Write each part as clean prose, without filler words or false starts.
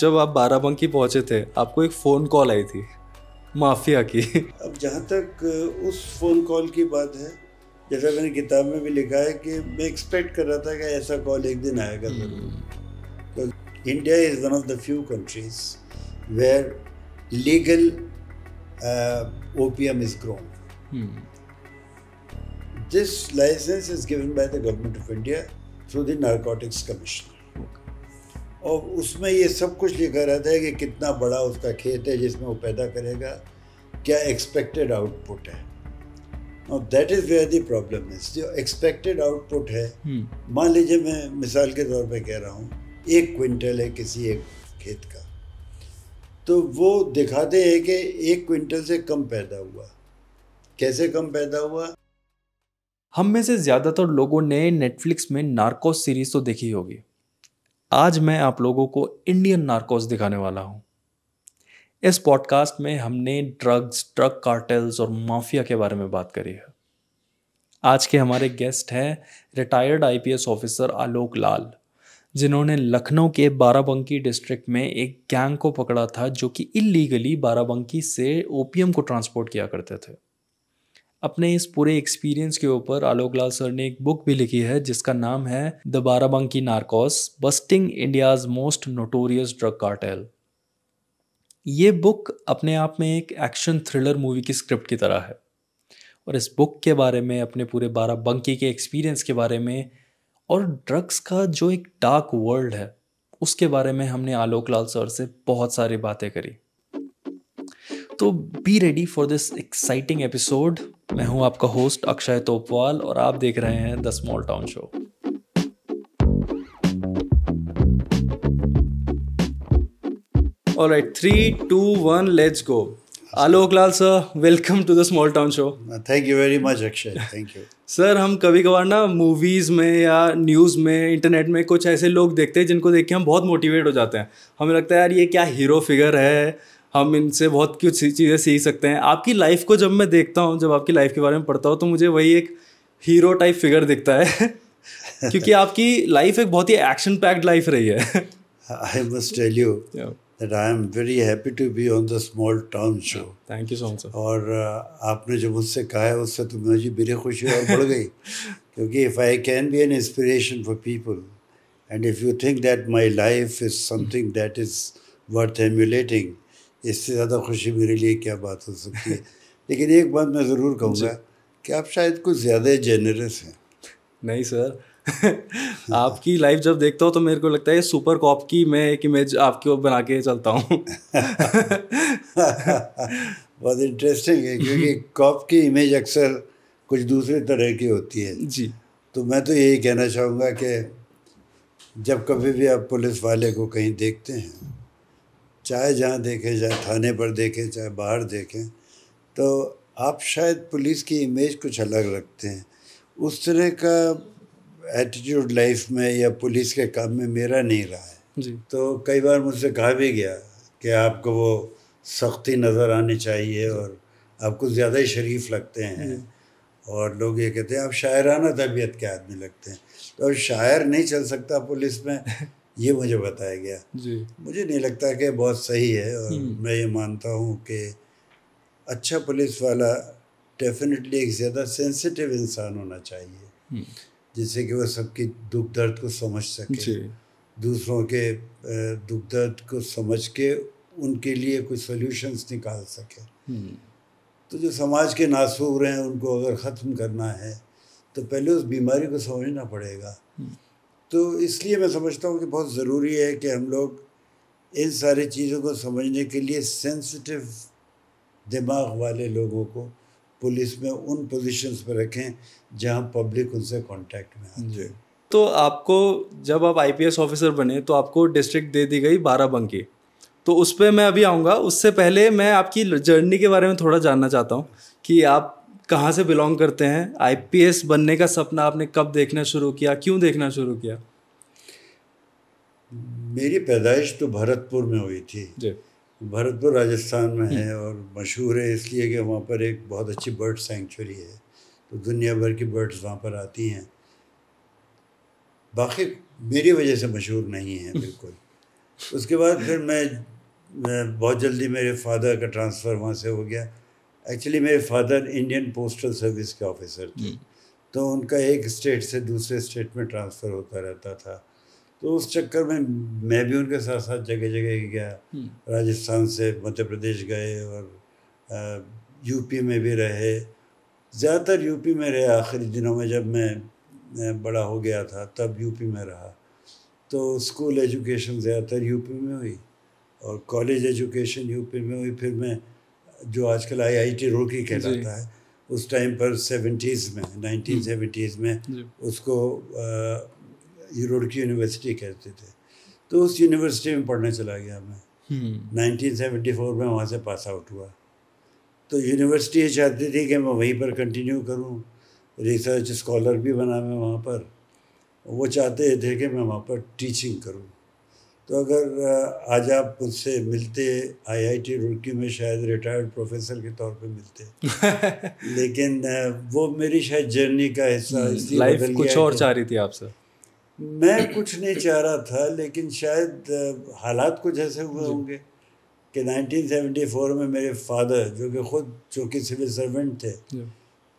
जब आप बाराबंकी पहुंचे थे आपको एक फ़ोन कॉल आई थी माफिया की। अब जहाँ तक उस फ़ोन कॉल की बात है, जैसा मैंने किताब में भी लिखा है कि मैं एक्सपेक्ट कर रहा था कि ऐसा कॉल एक दिन आएगा ज़रूर। तो India is one of the few countries where legal opium is grown. This license is given by the government of India through the narcotics commission. और उसमें ये सब कुछ लिखा रहता है कि कितना बड़ा उसका खेत है जिसमें वो पैदा करेगा, क्या एक्सपेक्टेड आउटपुट है। और that is where the problem is. जो एक्सपेक्टेड आउटपुट है, मान लीजिए मैं मिसाल के तौर पे कह रहा हूँ 1 क्विंटल है किसी एक खेत का, तो वो दिखाते हैं कि 1 क्विंटल से कम पैदा हुआ। कैसे कम पैदा हुआ? हम में से ज़्यादातर लोगों ने नेटफ्लिक्स में नार्कोस सीरीज तो देखी होगी। आज मैं आप लोगों को इंडियन नार्कोस दिखाने वाला हूँ। इस पॉडकास्ट में हमने ड्रग्स, ड्रग कार्टेल्स और माफिया के बारे में बात करी है। आज के हमारे गेस्ट हैं रिटायर्ड आईपीएस ऑफिसर आलोक लाल, जिन्होंने लखनऊ के बाराबंकी डिस्ट्रिक्ट में एक गैंग को पकड़ा था जो कि इल्लीगली बाराबंकी से ओपीएम को ट्रांसपोर्ट किया करते थे। अपने इस पूरे एक्सपीरियंस के ऊपर आलोक लाल सर ने एक बुक भी लिखी है जिसका नाम है the Barabanki narcos, busting India's most notorious drug cartel. ये बुक अपने आप में एक एक्शन थ्रिलर मूवी की स्क्रिप्ट की तरह है और इस बुक के बारे में, अपने पूरे बाराबंकी के एक्सपीरियंस के बारे में और ड्रग्स का जो एक डार्क वर्ल्ड है उसके बारे में हमने आलोक लाल सर से बहुत सारी बातें करी। तो be ready for this exciting episode. मैं हूं आपका होस्ट अक्षय तोपवाल और आप देख रहे हैं the small town show. Alright, 3, 2, 1, let's go. Alok Lal sir, welcome to the small town show. Thank you very much Akshay, thank you. Sir, हम कभी कभार ना मूवीज़ में या न्यूज़ में, इंटरनेट में कुछ ऐसे लोग देखते हैं जिनको देख के हम बहुत मोटिवेट हो जाते हैं। हमें लगता है यार ये क्या हीरो फिगर है, हम इनसे बहुत कुछ चीज़ें सीख सकते हैं। आपकी लाइफ को जब मैं देखता हूँ, जब आपकी लाइफ के बारे में पढ़ता हूँ, तो मुझे वही एक हीरो टाइप फिगर दिखता है क्योंकि आपकी लाइफ एक बहुत ही एक्शन पैक्ड लाइफ रही है। I must tell you that I am very happy to be on the small town show. Thank you so much, sir. और आपने जो मुझसे कहा है उससे तो मुझे मेरी खुशी और बढ़ गई क्योंकि if I can be an inspiration for people and if you think that my life is something that is worth emulating, इससे ज़्यादा खुशी मेरे लिए क्या बात हो सकती है। लेकिन एक बात मैं ज़रूर कहूँगा कि आप शायद कुछ ज़्यादा जेनरस हैं। नहीं सर, आपकी लाइफ जब देखता हूँ तो मेरे को लगता है सुपर कॉप की मैं एक इमेज आपकी बना के चलता हूँ। बहुत इंटरेस्टिंग है क्योंकि कॉप की इमेज अक्सर कुछ दूसरे तरह की होती है जी। तो मैं तो यही कहना चाहूँगा कि जब कभी भी आप पुलिस वाले को कहीं देखते हैं, चाहे जहाँ देखें, चाहे थाने पर देखें, चाहे बाहर देखें, तो आप शायद पुलिस की इमेज कुछ अलग रखते हैं। उस तरह का एटीट्यूड लाइफ में या पुलिस के काम में मेरा नहीं रहा है जी। तो कई बार मुझसे कहा भी गया कि आपको वो सख्ती नज़र आनी चाहिए और आप कुछ ज़्यादा ही शरीफ लगते हैं और लोग ये कहते हैं आप शायराना तबीयत के आदमी लगते हैं। तो अब शायर नहीं चल सकता पुलिस में, ये मुझे बताया गया जी। मुझे नहीं लगता कि बहुत सही है और मैं ये मानता हूँ कि अच्छा पुलिस वाला डेफिनेटली एक ज़्यादा सेंसिटिव इंसान होना चाहिए जिससे कि वह सबकी दुख दर्द को समझ सके, दूसरों के दुख दर्द को समझ के उनके लिए कुछ सॉल्यूशंस निकाल सके। तो जो समाज के नासूर हैं उनको अगर ख़त्म करना है तो पहले उस बीमारी को समझना पड़ेगा। तो इसलिए मैं समझता हूँ कि बहुत ज़रूरी है कि हम लोग इन सारी चीज़ों को समझने के लिए सेंसिटिव दिमाग वाले लोगों को पुलिस में उन पोजीशंस पर रखें जहाँ पब्लिक उनसे कांटेक्ट में आती है। तो आपको जब आप आईपीएस ऑफिसर बने तो आपको डिस्ट्रिक्ट दे दी गई बाराबंकी, तो उस पर मैं अभी आऊँगा। उससे पहले मैं आपकी जर्नी के बारे में थोड़ा जानना चाहता हूँ कि आप कहाँ से बिलोंग करते हैं, आईपीएस बनने का सपना आपने कब देखना शुरू किया, क्यों देखना शुरू किया? मेरी पैदाइश तो भरतपुर में हुई थी जी। भरतपुर राजस्थान में है और मशहूर है इसलिए कि वहाँ पर एक बहुत अच्छी बर्ड सेंचुरी है, तो दुनिया भर की बर्ड्स वहाँ पर आती हैं। बाकी मेरी वजह से मशहूर नहीं है बिल्कुल। उसके बाद फिर मैं बहुत जल्दी मेरे फादर का ट्रांसफ़र वहाँ से हो गया। एक्चुअली मेरे फादर इंडियन पोस्टल सर्विस के ऑफिसर थे, तो उनका एक स्टेट से दूसरे स्टेट में ट्रांसफ़र होता रहता था। तो उस चक्कर में मैं भी उनके साथ साथ जगह जगह गया। राजस्थान से मध्य प्रदेश गए और यूपी में भी रहे, ज़्यादातर यूपी में रहे। आखिरी दिनों में जब मैं बड़ा हो गया था तब यूपी में रहा। तो स्कूल एजुकेशन ज़्यादातर यूपी में हुई और कॉलेज एजुकेशन यूपी में हुई। फिर मैं जो आजकल IIT रुड़की कहलाता है, उस टाइम पर 70s में 1970s में उसको रुड़की यूनिवर्सिटी कहते थे। तो उस यूनिवर्सिटी में पढ़ने चला गया मैं। 1974 में वहाँ से पास आउट हुआ। तो यूनिवर्सिटी चाहती थी कि मैं वहीं पर कंटिन्यू करूँ, रिसर्च स्कॉलर भी बना मैं वहाँ पर। वो चाहते थे कि मैं वहाँ पर टीचिंग करूँ। तो अगर आज आप मुझसे मिलते IIT रुड़की में, शायद रिटायर्ड प्रोफेसर के तौर पे मिलते। लेकिन वो मेरी शायद जर्नी का हिस्सा इसलिए लाइफ कुछ और चाह रही थी आपसे। मैं कुछ नहीं चाह रहा था, लेकिन शायद हालात कुछ ऐसे हुए होंगे कि 1974 में मेरे फादर, जो कि खुद चूँकि सिविल सर्वेंट थे,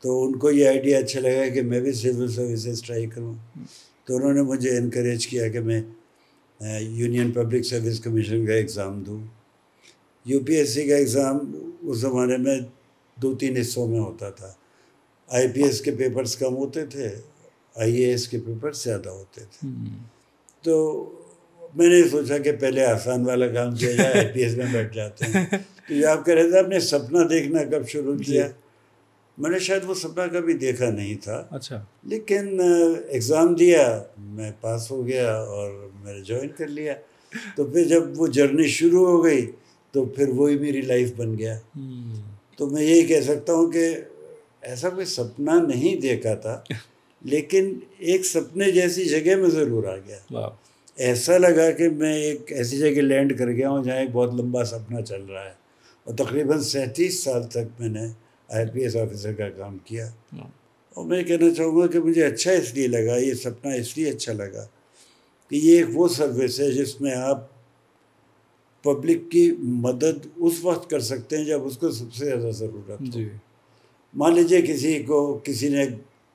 तो उनको ये आइडिया अच्छा लगा कि मैं भी सिविल सर्विसेज ट्राई करूँ। तो उन्होंने मुझे इनकरेज किया कि मैं यूनियन पब्लिक सर्विस कमीशन का एग्ज़ाम दूँ। UPSC का एग्ज़ाम उस ज़माने में 2-3 हिस्सों में होता था। IPS के पेपर्स कम होते थे, IAS के पेपर्स ज़्यादा होते थे। तो मैंने सोचा कि पहले आसान वाला काम किया जाए, IPS में बैठ जाते हैं। तो ये आप कह रहे थे आपने सपना देखना कब शुरू किया? मैंने शायद वो सपना कभी देखा नहीं था। अच्छा। लेकिन एग्ज़ाम दिया, मैं पास हो गया और मैंने ज्वाइन कर लिया। तो फिर जब वो जर्नी शुरू हो गई तो फिर वही मेरी लाइफ बन गया। तो मैं यही कह सकता हूँ कि ऐसा कोई सपना नहीं देखा था, लेकिन एक सपने जैसी जगह में ज़रूर आ गया। ऐसा लगा कि मैं एक ऐसी जगह लैंड कर गया हूँ जहाँ एक बहुत लंबा सपना चल रहा है। और तकरीबन 37 साल तक मैंने IPS ऑफिसर का काम किया। और मैं कहना चाहूँगा कि मुझे अच्छा इसलिए लगा, ये सपना इसलिए अच्छा लगा कि ये एक वो सर्विस है जिसमें आप पब्लिक की मदद उस वक्त कर सकते हैं जब उसको सबसे ज़्यादा ज़रूरत हो। मान लीजिए किसी ने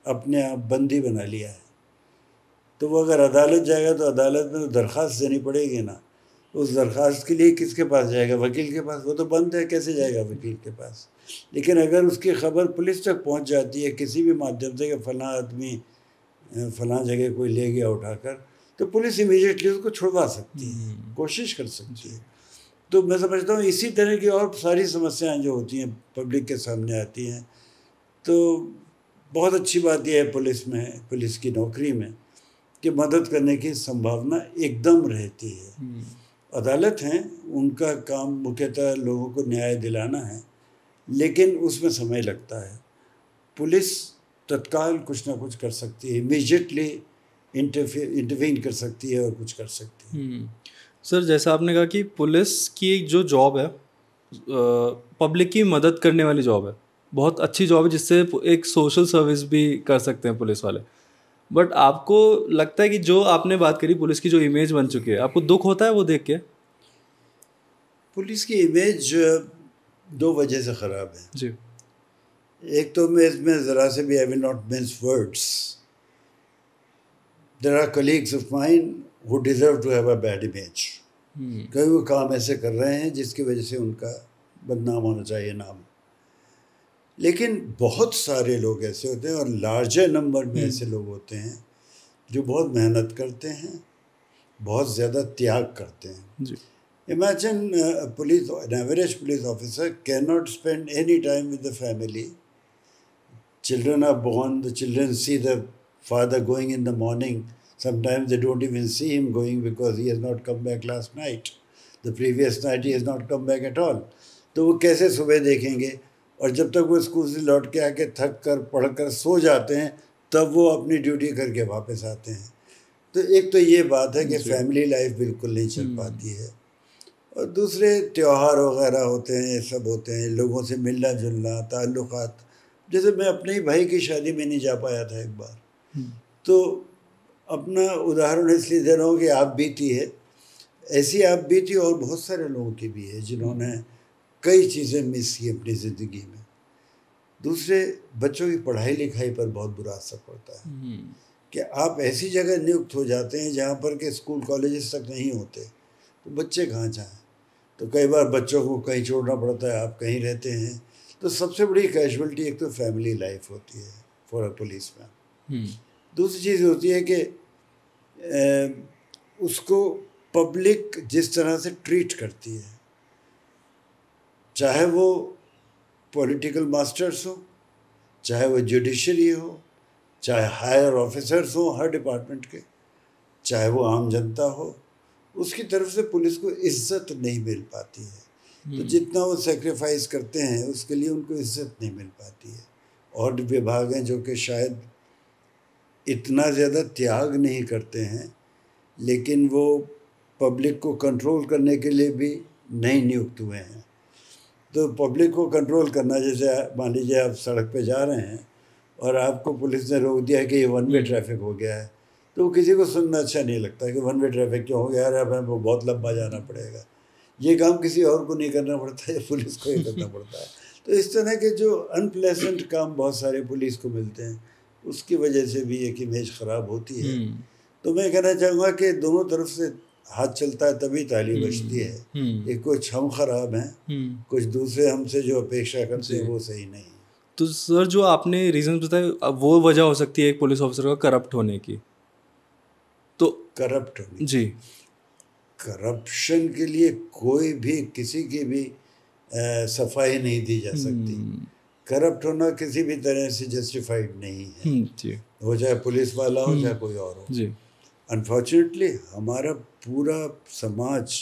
अपने आप बंदी बना लिया है, तो वो अगर अदालत जाएगा तो अदालत में तो दरख्वास्त देनी पड़ेगी ना। उस दरख्वास्त के लिए किसके पास जाएगा? वकील के पास। वो तो बंद है, कैसे जाएगा वकील के पास? लेकिन अगर उसकी खबर पुलिस तक पहुंच जाती है किसी भी माध्यम से कि फ़लाँ आदमी फ़लाँ जगह कोई ले गया उठाकर, तो पुलिस इमीडिएटली उसको छुड़वा सकती है, कोशिश कर सकती है। तो मैं समझता हूँ इसी तरह की और सारी समस्याएं जो होती हैं पब्लिक के सामने आती हैं। तो बहुत अच्छी बात यह है पुलिस की नौकरी में कि मदद करने की संभावना एकदम रहती है। अदालत हैं, उनका काम मुख्यतः लोगों को न्याय दिलाना है, लेकिन उसमें समय लगता है। पुलिस तत्काल कुछ ना कुछ कर सकती है, इमीडिएटली इंटरवीन कर सकती है और कुछ कर सकती है। सर, जैसा आपने कहा कि पुलिस की एक जो जॉब है, पब्लिक की मदद करने वाली जॉब है, बहुत अच्छी जॉब है, जिससे एक सोशल सर्विस भी कर सकते हैं पुलिस वाले। बट आपको लगता है कि जो आपने बात करी पुलिस की जो इमेज बन चुकी है, आपको दुख होता है वो देख के? पुलिस की इमेज 2 वजह से ख़राब है जी। एक तो मैं इसमें ज़रा से भी, I will not mince words, there are colleagues of mine who deserve to have a bad image। कई वो काम ऐसे कर रहे हैं जिसकी वजह से उनका बदनाम होना चाहिए नाम। लेकिन बहुत सारे लोग ऐसे होते हैं और लार्जर नंबर में ऐसे लोग होते हैं जो बहुत मेहनत करते हैं, बहुत ज़्यादा त्याग करते हैं। Imagine an average police officer cannot spend any time with the family. Children are born, the children see the father going in the morning. Sometimes they don't even see him going because he has not come back last night. The previous night he has not come back at all. तो वो कैसे सुबह देखेंगे? और जब तक वो school से लौट के आके थक कर पढ़ कर सो जाते हैं तब वो अपनी ड्यूटी करके वापस आते हैं। तो एक तो ये बात है कि फैमिली लाइफ बिल्कुल नहीं चल पाती है। और दूसरे त्यौहार वगैरह होते हैं, ये सब होते हैं, लोगों से मिलना जुलना, ताल्लुकात। जैसे मैं अपने ही भाई की शादी में नहीं जा पाया था एक बार। तो अपना उदाहरण इसलिए दे रहा हूँ कि आप बीती है। ऐसी आप भी थी और बहुत सारे लोगों की भी है जिन्होंने कई चीज़ें मिस की अपनी ज़िंदगी में। दूसरे, बच्चों की पढ़ाई लिखाई पर बहुत बुरा असर पड़ता है कि आप ऐसी जगह नियुक्त हो जाते हैं जहाँ पर के स्कूल कॉलेजेस तक नहीं होते, तो बच्चे कहाँ जाएँ। तो कई बार बच्चों को कहीं छोड़ना पड़ता है, आप कहीं रहते हैं, तो सबसे बड़ी कैजुअलिटी एक तो फैमिली लाइफ होती है फॉर अ पुलिसमैन। दूसरी चीज़ होती है कि उसको पब्लिक जिस तरह से ट्रीट करती है, चाहे वो पॉलिटिकल मास्टर्स हो, चाहे वो जुडिशरी हो, चाहे हायर ऑफिसर्स हो हर डिपार्टमेंट के, चाहे वो आम जनता हो, उसकी तरफ से पुलिस को इज्जत नहीं मिल पाती है। तो जितना वो सेक्रीफाइस करते हैं उसके लिए उनको इज्जत नहीं मिल पाती है। और विभाग हैं जो कि शायद इतना ज़्यादा त्याग नहीं करते हैं, लेकिन वो पब्लिक को कंट्रोल करने के लिए भी नहीं नियुक्त हुए हैं। तो पब्लिक को कंट्रोल करना, जैसे मान लीजिए आप सड़क पे जा रहे हैं और आपको पुलिस ने रोक दिया कि ये वन वे ट्रैफिक हो गया है, तो किसी को सुनना अच्छा नहीं लगता कि वन वे ट्रैफिक क्यों हो गया, अरे अब हमको बहुत लंबा जाना पड़ेगा। ये काम किसी और को नहीं करना पड़ता है, पुलिस को ही करना पड़ता है। तो इस तरह के जो अनप्लेजेंट काम बहुत सारे पुलिस को मिलते हैं, उसकी वजह से भी एक इमेज ख़राब होती है। तो मैं कहना चाहूँगा कि दोनों तरफ से हाथ चलता है तभी ताली बजती है। एक कुछ हम खराब हैं, कुछ दूसरे हमसे जो अपेक्षा करते हैं वो सही नहीं है। तो सर जो आपने रीज़न बताए, अब वो वजह हो सकती है एक पुलिस ऑफिसर का करप्ट होने की। तो करप्ट होने जी, करप्शन के लिए कोई भी किसी की भी सफाई नहीं दी जा सकती। करप्ट होना किसी भी तरह से जस्टिफाइड नहीं है, जी, वो चाहे पुलिस वाला हो चाहे कोई और हो। जी, अनफॉर्चुनेटली हमारा पूरा समाज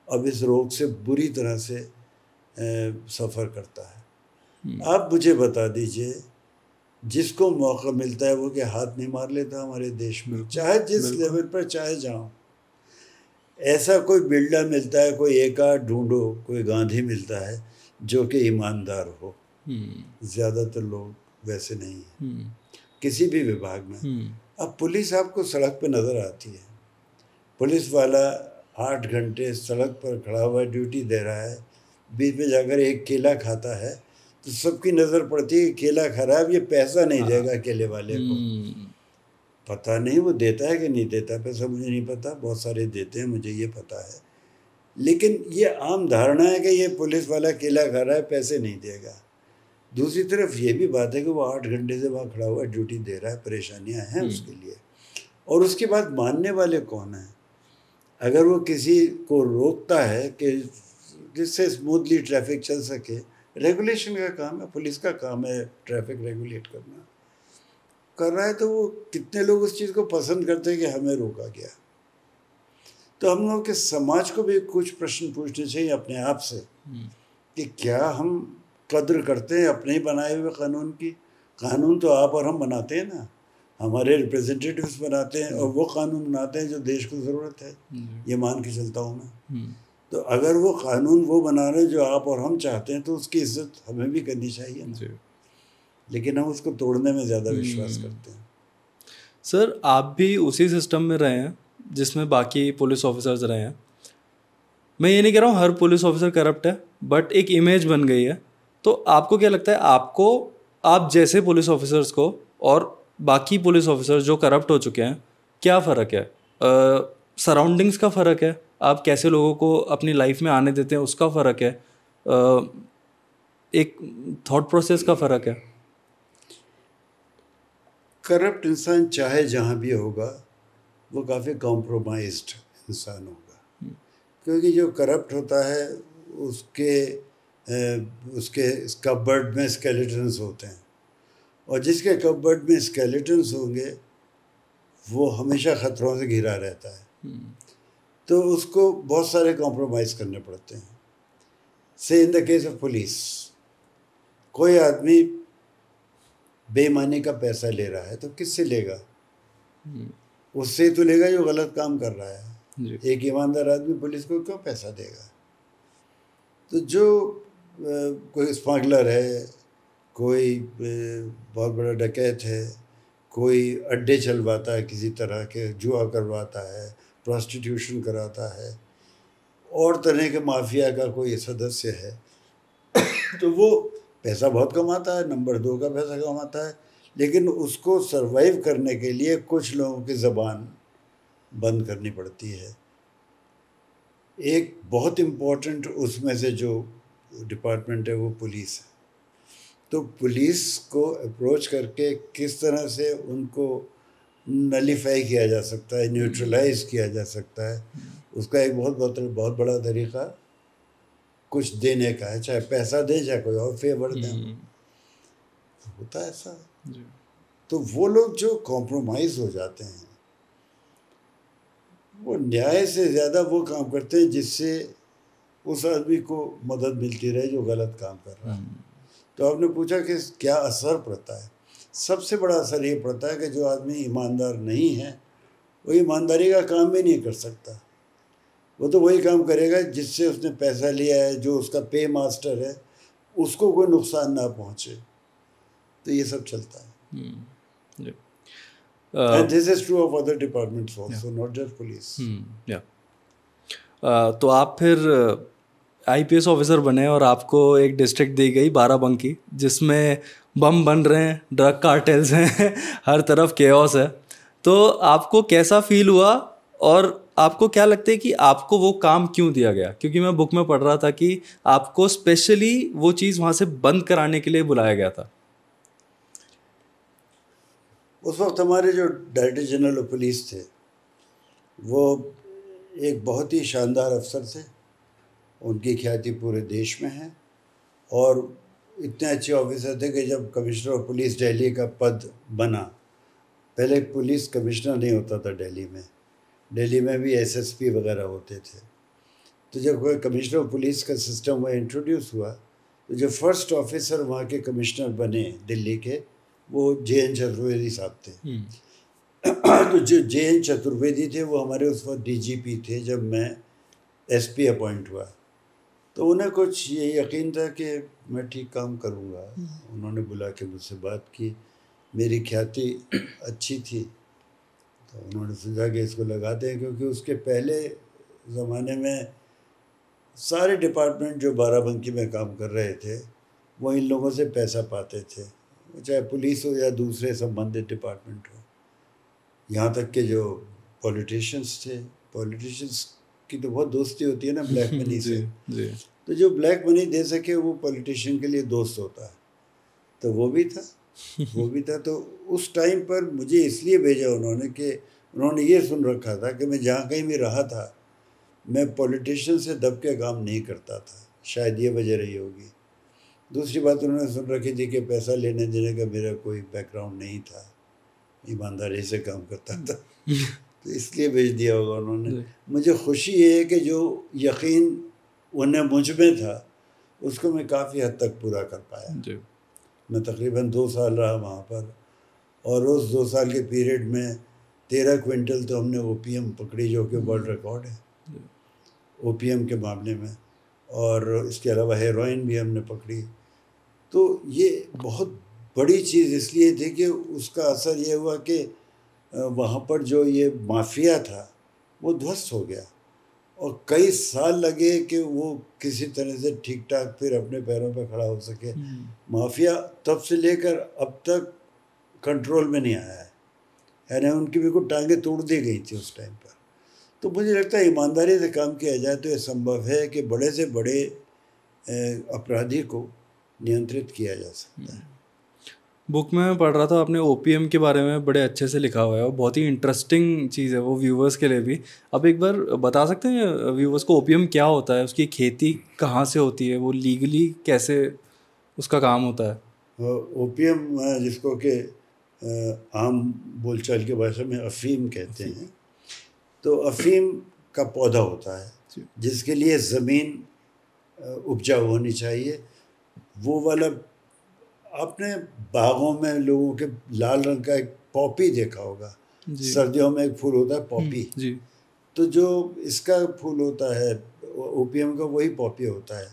अब इस रोग से बुरी तरह से सफ़र करता है। आप मुझे बता दीजिए, जिसको मौका मिलता है वो क्या हाथ नहीं मार लेता हमारे देश में, चाहे जिस लेवल पर चाहे जाओ। ऐसा कोई बिल्डा मिलता है, कोई एक आध ढूंढो, कोई गांधी मिलता है जो कि ईमानदार हो। ज़्यादातर लोग वैसे नहीं हैं किसी भी विभाग में। अब पुलिस आपको सड़क पे नज़र आती है, पुलिस वाला 8 घंटे सड़क पर खड़ा हुआ ड्यूटी दे रहा है, बीच में जाकर एक केला खाता है तो सबकी नज़र पड़ती है केला खराब, ये पैसा नहीं देगा केले वाले को। पता नहीं वो देता है कि नहीं देता पैसा, मुझे नहीं पता, बहुत सारे देते हैं, मुझे ये पता है। लेकिन ये आम धारणा है कि ये पुलिस वाला केला खा रहा है, पैसे नहीं देगा। दूसरी तरफ ये भी बात है कि वो 8 घंटे से वहाँ खड़ा हुआ ड्यूटी दे रहा है, परेशानियाँ हैं उसके लिए। और उसके बाद मानने वाले कौन हैं? अगर वो किसी को रोकता है कि जिससे स्मूथली ट्रैफिक चल सके, रेगुलेशन का काम है, पुलिस का काम है ट्रैफिक रेगुलेट करना, कर रहा है, तो वो कितने लोग उस चीज़ को पसंद करते हैं कि हमें रोका गया। तो हम लोग के समाज को भी कुछ प्रश्न पूछने चाहिए अपने आप से कि क्या हम कद्र करते हैं अपने ही बनाए हुए कानून की? कानून तो आप और हम बनाते हैं ना, हमारे रिप्रेजेंटेटिव्स बनाते हैं और वो कानून बनाते हैं जो देश को ज़रूरत है, ये मान के चलता हूँ मैं। तो अगर वो कानून वो बना रहे जो आप और हम चाहते हैं तो उसकी इज्जत हमें भी करनी चाहिए ना। लेकिन हम उसको तोड़ने में ज़्यादा विश्वास करते हैं। सर आप भी उसी सिस्टम में रहे हैं जिसमें बाकी पुलिस ऑफिसर्स रहे हैं। मैं ये नहीं कह रहा हूँ हर पुलिस ऑफिसर करप्ट है, बट एक इमेज बन गई है। तो आपको क्या लगता है, आपको आप जैसे पुलिस ऑफिसर्स को और बाकी पुलिस ऑफिसर जो करप्ट हो चुके हैं, क्या फ़र्क है? सराउंडिंग्स का फ़र्क है, आप कैसे लोगों को अपनी लाइफ में आने देते हैं उसका फ़र्क है, एक थॉट प्रोसेस का फ़र्क है? करप्ट इंसान चाहे जहाँ भी होगा वो काफ़ी कॉम्प्रोमाइज्ड इंसान होगा, क्योंकि जो करप्ट होता है उसके कपबोर्ड में स्केलेटन्स होते हैं, और जिसके कपबोर्ड में स्केलेटन्स होंगे वो हमेशा ख़तरों से घिरा रहता है। तो उसको बहुत सारे कॉम्प्रोमाइज़ करने पड़ते हैं। से in the case of police, कोई आदमी बेईमानी का पैसा ले रहा है तो किससे लेगा? उससे तो लेगा जो गलत काम कर रहा है। एक ईमानदार आदमी पुलिस को क्यों पैसा देगा? तो जो कोई स्मगलर है, कोई बहुत बड़ा डकैत है, कोई अड्डे चलवाता है किसी तरह के, जुआ करवाता है, प्रोस्टिट्यूशन कराता है, और तरह के माफिया का कोई सदस्य है तो वो पैसा बहुत कमाता है, नंबर 2 का पैसा कमाता है, लेकिन उसको सरवाइव करने के लिए कुछ लोगों की ज़बान बंद करनी पड़ती है। एक बहुत इम्पोर्टेंट उसमें से जो डिपार्टमेंट है वो पुलिस है। तो पुलिस को अप्रोच करके किस तरह से उनको नलीफाई किया जा सकता है, न्यूट्रलाइज किया जा सकता है, उसका एक बहुत बड़ा तरीका कुछ देने का है, चाहे पैसा दे चाहे कोई और फेवर दे, होता है ऐसा। तो वो लोग जो कॉम्प्रोमाइज़ हो जाते हैं वो न्याय से ज़्यादा वो काम करते हैं जिससे उस आदमी को मदद मिलती रहे जो गलत काम कर रहा है। तो आपने पूछा कि क्या असर पड़ता है, सबसे बड़ा असर ये पड़ता है कि जो आदमी ईमानदार नहीं है वो ईमानदारी का काम भी नहीं कर सकता। वो तो वही काम करेगा जिससे उसने पैसा लिया है, जो उसका पे मास्टर है, उसको कोई नुकसान ना पहुंचे। तो ये सब चलता है। And this is true of other departments also, not just police. तो आप फिर IPS ऑफिसर बने और आपको एक डिस्ट्रिक्ट दी गई बाराबंकी, जिसमें बम बन रहे हैं, ड्रग कार्टेल्स हैं, हर तरफ केओस है। तो आपको कैसा फील हुआ और आपको क्या लगता है कि आपको वो काम क्यों दिया गया? क्योंकि मैं बुक में पढ़ रहा था कि आपको स्पेशली वो चीज़ वहाँ से बंद कराने के लिए बुलाया गया था। उस वक्त हमारे जो डायरेक्टर जनरल ऑफ पुलिस थे वो एक बहुत ही शानदार अफसर थे, उनकी ख्याति पूरे देश में है, और इतने अच्छे ऑफिसर थे कि जब कमिश्नर ऑफ पुलिस दिल्ली का पद बना, पहले पुलिस कमिश्नर नहीं होता था दिल्ली में भी SSP वगैरह होते थे। तो जब कोई कमिश्नर ऑफ पुलिस का सिस्टम वहाँ इंट्रोड्यूस हुआ तो जो फर्स्ट ऑफिसर वहाँ के कमिश्नर बने दिल्ली के वो JN चतुर्वेदी साहब थे। तो जो JN चतुर्वेदी थे वो हमारे उस वक्त DGP थे जब मैं SP अपॉइंट हुआ। तो उन्हें कुछ ये यकीन था कि मैं ठीक काम करूँगा। उन्होंने बुला के मुझसे बात की, मेरी ख्याति अच्छी थी, तो उन्होंने सोचा कि इसको लगाते हैं, क्योंकि उसके पहले ज़माने में सारे डिपार्टमेंट जो बाराबंकी में काम कर रहे थे वो इन लोगों से पैसा पाते थे, चाहे पुलिस हो या दूसरे संबंधित डिपार्टमेंट हो। यहाँ तक के जो पॉलिटिशियंस थे, पॉलिटिशियंस की तो बहुत दोस्ती होती है ना ब्लैक मनी से। तो जो ब्लैक मनी दे सके वो पॉलिटिशियन के लिए दोस्त होता है, तो वो भी था। तो उस टाइम पर मुझे इसलिए भेजा उन्होंने कि उन्होंने ये सुन रखा था कि मैं जहाँ कहीं भी रहा था मैं पॉलिटिशियन से दब के काम नहीं करता था, शायद ये वजह रही होगी। दूसरी बात उन्होंने सुन रखी थी कि पैसा लेने देने का मेरा कोई बैकग्राउंड नहीं था, ईमानदारी से काम करता था, तो इसलिए भेज दिया होगा उन्होंने। मुझे खुशी ये है कि जो यकीन उन्हें मुझ में था उसको मैं काफ़ी हद तक पूरा कर पाया। मैं तकरीबन 2 साल रहा वहाँ पर, और उस 2 साल के पीरियड में 13 क्विंटल तो हमने ओपीएम पकड़ी, जो कि वर्ल्ड रिकॉर्ड है ओपीएम के मामले में, और इसके अलावा हेरोइन भी हमने पकड़ी। तो ये बहुत बड़ी चीज़ इसलिए थी कि उसका असर ये हुआ कि वहाँ पर जो ये माफिया था वो ध्वस्त हो गया, और कई साल लगे कि वो किसी तरह से ठीक ठाक फिर अपने पैरों पर खड़ा हो सके। माफिया तब से लेकर अब तक कंट्रोल में नहीं आया है, यानी उनकी बिल्कुल टांगें तोड़ दी गई थी उस टाइम पर। तो मुझे लगता है ईमानदारी से काम किया जाए तो ये संभव है कि बड़े से बड़े अपराधी को नियंत्रित किया जा सकता है। बुक में मैं पढ़ रहा था, आपने ओपीएम के बारे में बड़े अच्छे से लिखा हुआ है, और बहुत ही इंटरेस्टिंग चीज़ है वो व्यूवर्स के लिए भी। आप एक बार बता सकते हैं व्यूवर्स को ओपीएम क्या होता है, उसकी खेती कहाँ से होती है, वो लीगली कैसे उसका काम होता है? ओपीएम जिसको कि आम बोलचाल की भाषा में अफीम कहते हैं, तो अफीम का पौधा होता है जिसके लिए ज़मीन उपजाऊ होनी चाहिए। वो वाला आपने बागों में लोगों के लाल रंग का एक पॉपी देखा होगा, सर्दियों में एक फूल होता है पॉपी। तो जो इसका फूल होता है ओपीएम का वही पॉपी होता है,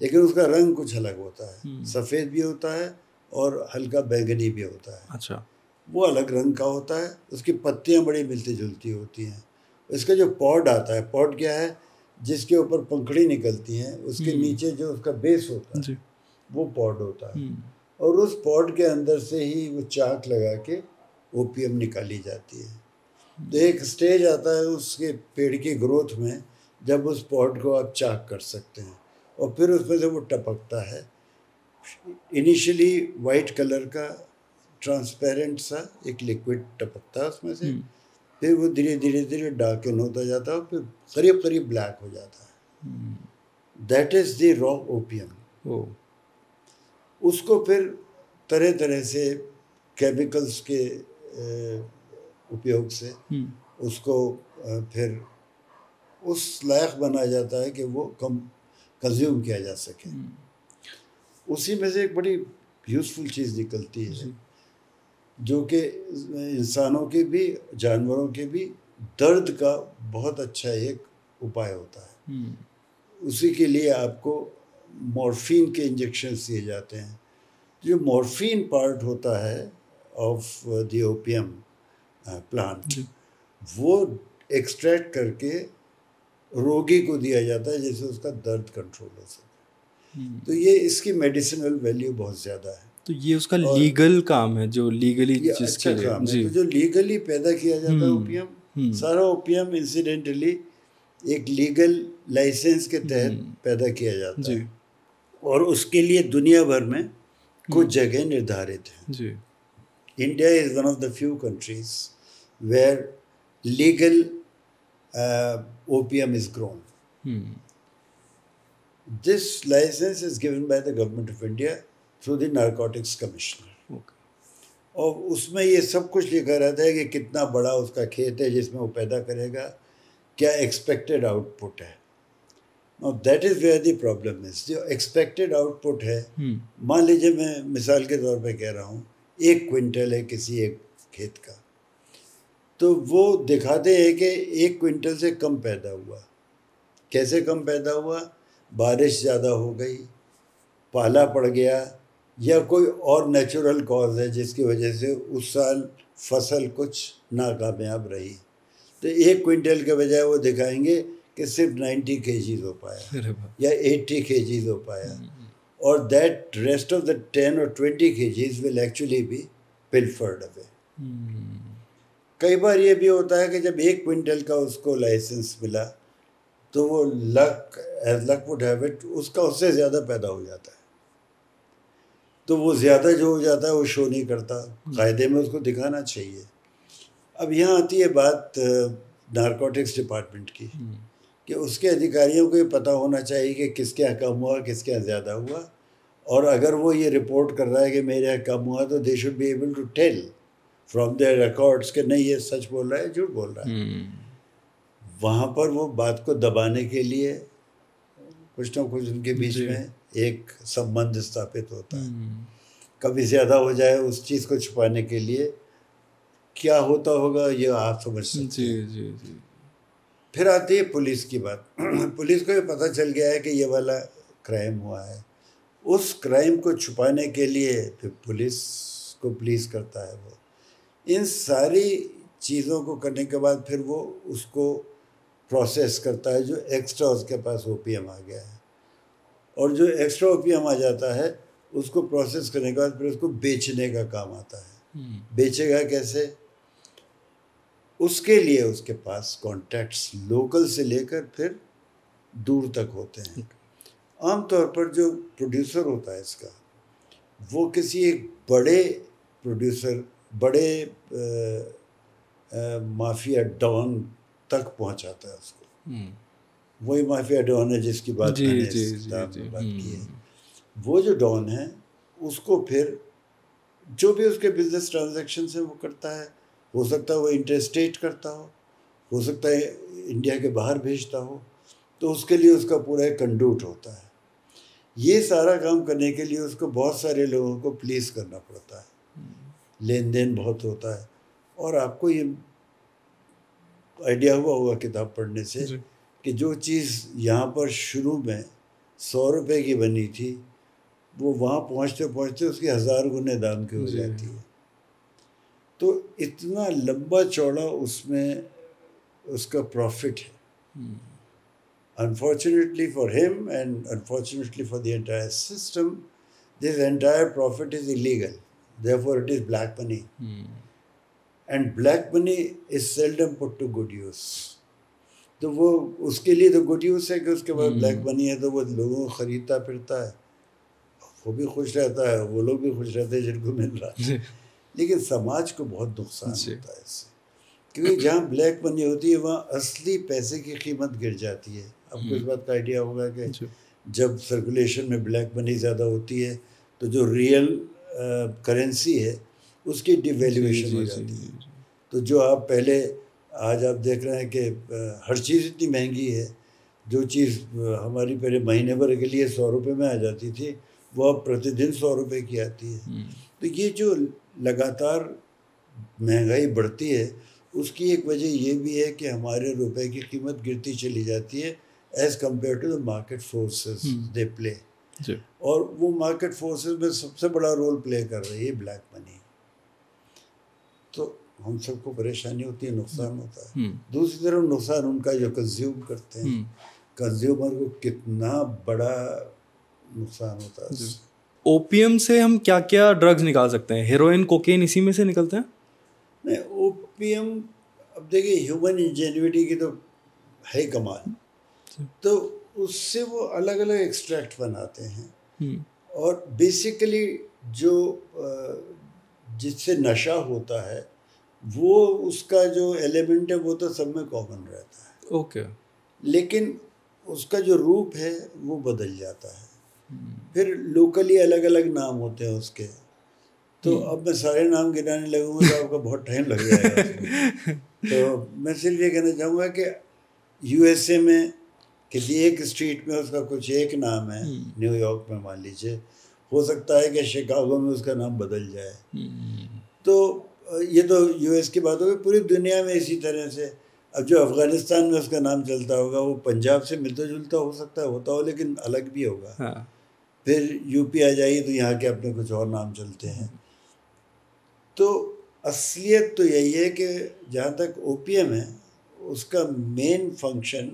लेकिन उसका रंग कुछ अलग होता है, सफ़ेद भी होता है और हल्का बैंगनी भी होता है। अच्छा, वो अलग रंग का होता है, उसकी पत्तियां बड़ी मिलती जुलती होती हैं। इसका जो पॉड आता है, पॉड क्या है, जिसके ऊपर पंखड़ी निकलती हैं, उसके नीचे जो उसका बेस होता है वो पॉड होता है, और उस पॉड के अंदर से ही वो चाक लगा के ओपीएम निकाली जाती है। तो एक स्टेज आता है उसके पेड़ की ग्रोथ में जब उस पॉड को आप चाक कर सकते हैं, और फिर उसमें से वो टपकता है। इनिशियली वाइट कलर का ट्रांसपेरेंट सा एक लिक्विड टपकता है उसमें से, फिर वो धीरे धीरे धीरे डार्कन होता जाता है, फिर करीब करीब ब्लैक हो जाता है। That is the raw opium. उसको फिर तरह तरह से केमिकल्स के उपयोग से उसको फिर उस लायक बनाया जाता है कि वो कंज्यूम किया जा सके। उसी में से एक बड़ी यूज़फुल चीज़ निकलती है जो कि इंसानों के भी जानवरों के भी दर्द का बहुत अच्छा एक उपाय होता है। उसी के लिए आपको मॉर्फिन के इंजेक्शंस दिए जाते हैं। जो मॉर्फिन पार्ट होता है ऑफ द ओपियम प्लांट, वो एक्सट्रैक्ट करके रोगी को दिया जाता है जिससे उसका दर्द कंट्रोल हो सके। तो ये इसकी मेडिसिनल वैल्यू बहुत ज़्यादा है। तो ये उसका लीगल काम है, जो लीगली अच्छा काम है। तो जो लीगली पैदा किया जाता है ओपियम, सारा ओपियम इंसिडेंटली एक लीगल लाइसेंस के तहत पैदा किया जाता है, और उसके लिए दुनिया भर में कुछ जगह निर्धारित हैं। India is one of the few countries where legal opium is grown. This license is given by the government of India through the Narcotics Commissioner. और उसमें ये सब कुछ लिखा रहता है कि कितना बड़ा उसका खेत है जिसमें वो पैदा करेगा, क्या एक्सपेक्टेड आउटपुट है। Now that is where the problem is. जो एक्सपेक्टेड आउटपुट है, मान लीजिए मैं मिसाल के तौर पे कह रहा हूँ 1 क्विंटल है किसी एक खेत का, तो वो दिखाते हैं कि 1 क्विंटल से कम पैदा हुआ। कैसे कम पैदा हुआ? बारिश ज़्यादा हो गई, पाला पड़ गया, या कोई और नेचुरल कॉज है जिसकी वजह से उस साल फसल कुछ नाकामयाब रही। तो 1 क्विंटल के बजाय वो दिखाएंगे कि सिर्फ 90 केजीज हो पाया या 80 केजीज हो पाया, और दैट रेस्ट ऑफ द 10 और 20 kgs will actually be pilfered away. कई बार ये भी होता है कि जब 1 क्विंटल का उसको लाइसेंस मिला तो वो लक वुड हैव इट उसका उससे ज़्यादा पैदा हो जाता है। तो वो ज़्यादा जो हो जाता है वो शो नहीं करता, कायदे में उसको दिखाना चाहिए। अब यहाँ आती है बात नारकोटिक्स डिपार्टमेंट की, कि उसके अधिकारियों को ये पता होना चाहिए कि किसके यहाँ कम हुआ, किसके यहाँ ज़्यादा हुआ, और अगर वो ये रिपोर्ट कर रहा है कि मेरे यहाँ कम हुआ तो they should be able to tell from their records कि नहीं ये सच बोल रहा है, झूठ बोल रहा है। वहाँ पर वो बात को दबाने के लिए कुछ ना कुछ उनके बीच में एक संबंध स्थापित होता है। कभी ज़्यादा हो जाए उस चीज़ को छुपाने के लिए क्या होता होगा ये आप समझ सकते हैं। फिर आती है पुलिस की बात। पुलिस को ये पता चल गया है कि ये वाला क्राइम हुआ है, उस क्राइम को छुपाने के लिए फिर पुलिस को पुलिस करता है। वो इन सारी चीज़ों को करने के बाद फिर वो उसको प्रोसेस करता है। जो एक्स्ट्रा उसके पास ओपीएम आ गया है, और जो एक्स्ट्रा ओपीएम आ जाता है उसको प्रोसेस करने के बाद फिर उसको बेचने का काम आता है। बेचेगा कैसे? उसके लिए उसके पास कॉन्टैक्ट्स लोकल से लेकर फिर दूर तक होते हैं। आमतौर पर जो प्रोड्यूसर होता है इसका, वो किसी एक बड़े प्रोड्यूसर, बड़े माफिया डॉन तक पहुंचाता है उसको। वही माफिया डॉन है जिसकी बात मैंने इस किताब में बात की है। वो जो डॉन है उसको फिर जो भी उसके बिजनेस ट्रांजैक्शन है वो करता है। हो सकता है वो इंटरस्टेट करता हो सकता है इंडिया के बाहर भेजता हो, तो उसके लिए उसका पूरा एक कंडूट होता है। ये सारा काम करने के लिए उसको बहुत सारे लोगों को प्लीज़ करना पड़ता है, लेन देन बहुत होता है। और आपको ये आइडिया हुआ होगा किताब पढ़ने से कि जो चीज़ यहाँ पर शुरू में 100 रुपये की बनी थी, वो वहाँ पहुँचते पहुँचते उसकी 1000 गुने दाम की हो जाती है। तो इतना लंबा चौड़ा उसमें उसका प्रॉफिट है। Unfortunately for him and unfortunately for the entire system, this entire profit is illegal. Therefore, it is black money. And black money is seldom put to good use. तो वो उसके लिए तो गुड यूज है कि उसके पास black money है, तो वो लोगों को खरीदता फिरता है, वो भी खुश रहता है, वो लोग भी खुश रहते हैं जिनको मिल रहा है। लेकिन समाज को बहुत नुकसान होता है इससे, क्योंकि जहाँ ब्लैक मनी होती है वहाँ असली पैसे की कीमत गिर जाती है। आपको इस बात का आइडिया होगा कि जब सर्कुलेशन में ब्लैक मनी ज़्यादा होती है तो जो रियल करेंसी है उसकी डिवैल्यूएशन हो जाती है। तो जो आप पहले, आज आप देख रहे हैं कि हर चीज़ इतनी महंगी है, जो चीज़ हमारी पहले महीने भर के लिए 100 रुपये में आ जाती थी वो अब प्रतिदिन 100 रुपये की आती है। तो ये जो लगातार महंगाई बढ़ती है उसकी एक वजह ये भी है कि हमारे रुपए की कीमत गिरती चली जाती है as compared to the market forces they play. और वो मार्केट फोर्सेस में सबसे बड़ा रोल प्ले कर रही है ब्लैक मनी। तो हम सबको परेशानी होती है, नुकसान होता है। दूसरी तरफ नुकसान उनका जो कंज्यूम करते हैं, कंज्यूमर को कितना बड़ा नुकसान होता है। ओपीएम से हम क्या क्या ड्रग्स निकाल सकते हैं? हेरोइन, कोकेन इसी में से निकलते हैं? नहीं, ओपीएम, अब देखिए ह्यूमन इंजेन्युइटी की तो है कमाल, तो उससे वो अलग अलग एक्सट्रैक्ट बनाते हैं और बेसिकली जो जिससे नशा होता है वो उसका जो एलिमेंट है वो तो सब में कॉमन रहता है। ओके। लेकिन उसका जो रूप है वो बदल जाता है, फिर लोकली अलग अलग नाम होते हैं उसके। तो अब मैं सारे नाम गिनाने लगूंगा तो आपका बहुत टाइम लग जाएगा। तो मैं सिर्फ ये कहना चाहूँगा कि यूएसए में किसी एक स्ट्रीट में उसका कुछ एक नाम है, न्यूयॉर्क में मान लीजिए, हो सकता है कि शिकागो में उसका नाम बदल जाए। तो ये तो यूएस की बात होगी, पूरी दुनिया में इसी तरह से। अब जो अफ़गानिस्तान में उसका नाम चलता होगा वो पंजाब से मिलता जुलता हो सकता है, होता हो, लेकिन अलग भी होगा। हाँ। फिर यूपी आ जाइए तो यहाँ के अपने कुछ और नाम चलते हैं। तो असलियत तो यही है कि जहाँ तक ओपीएम है उसका मेन फंक्शन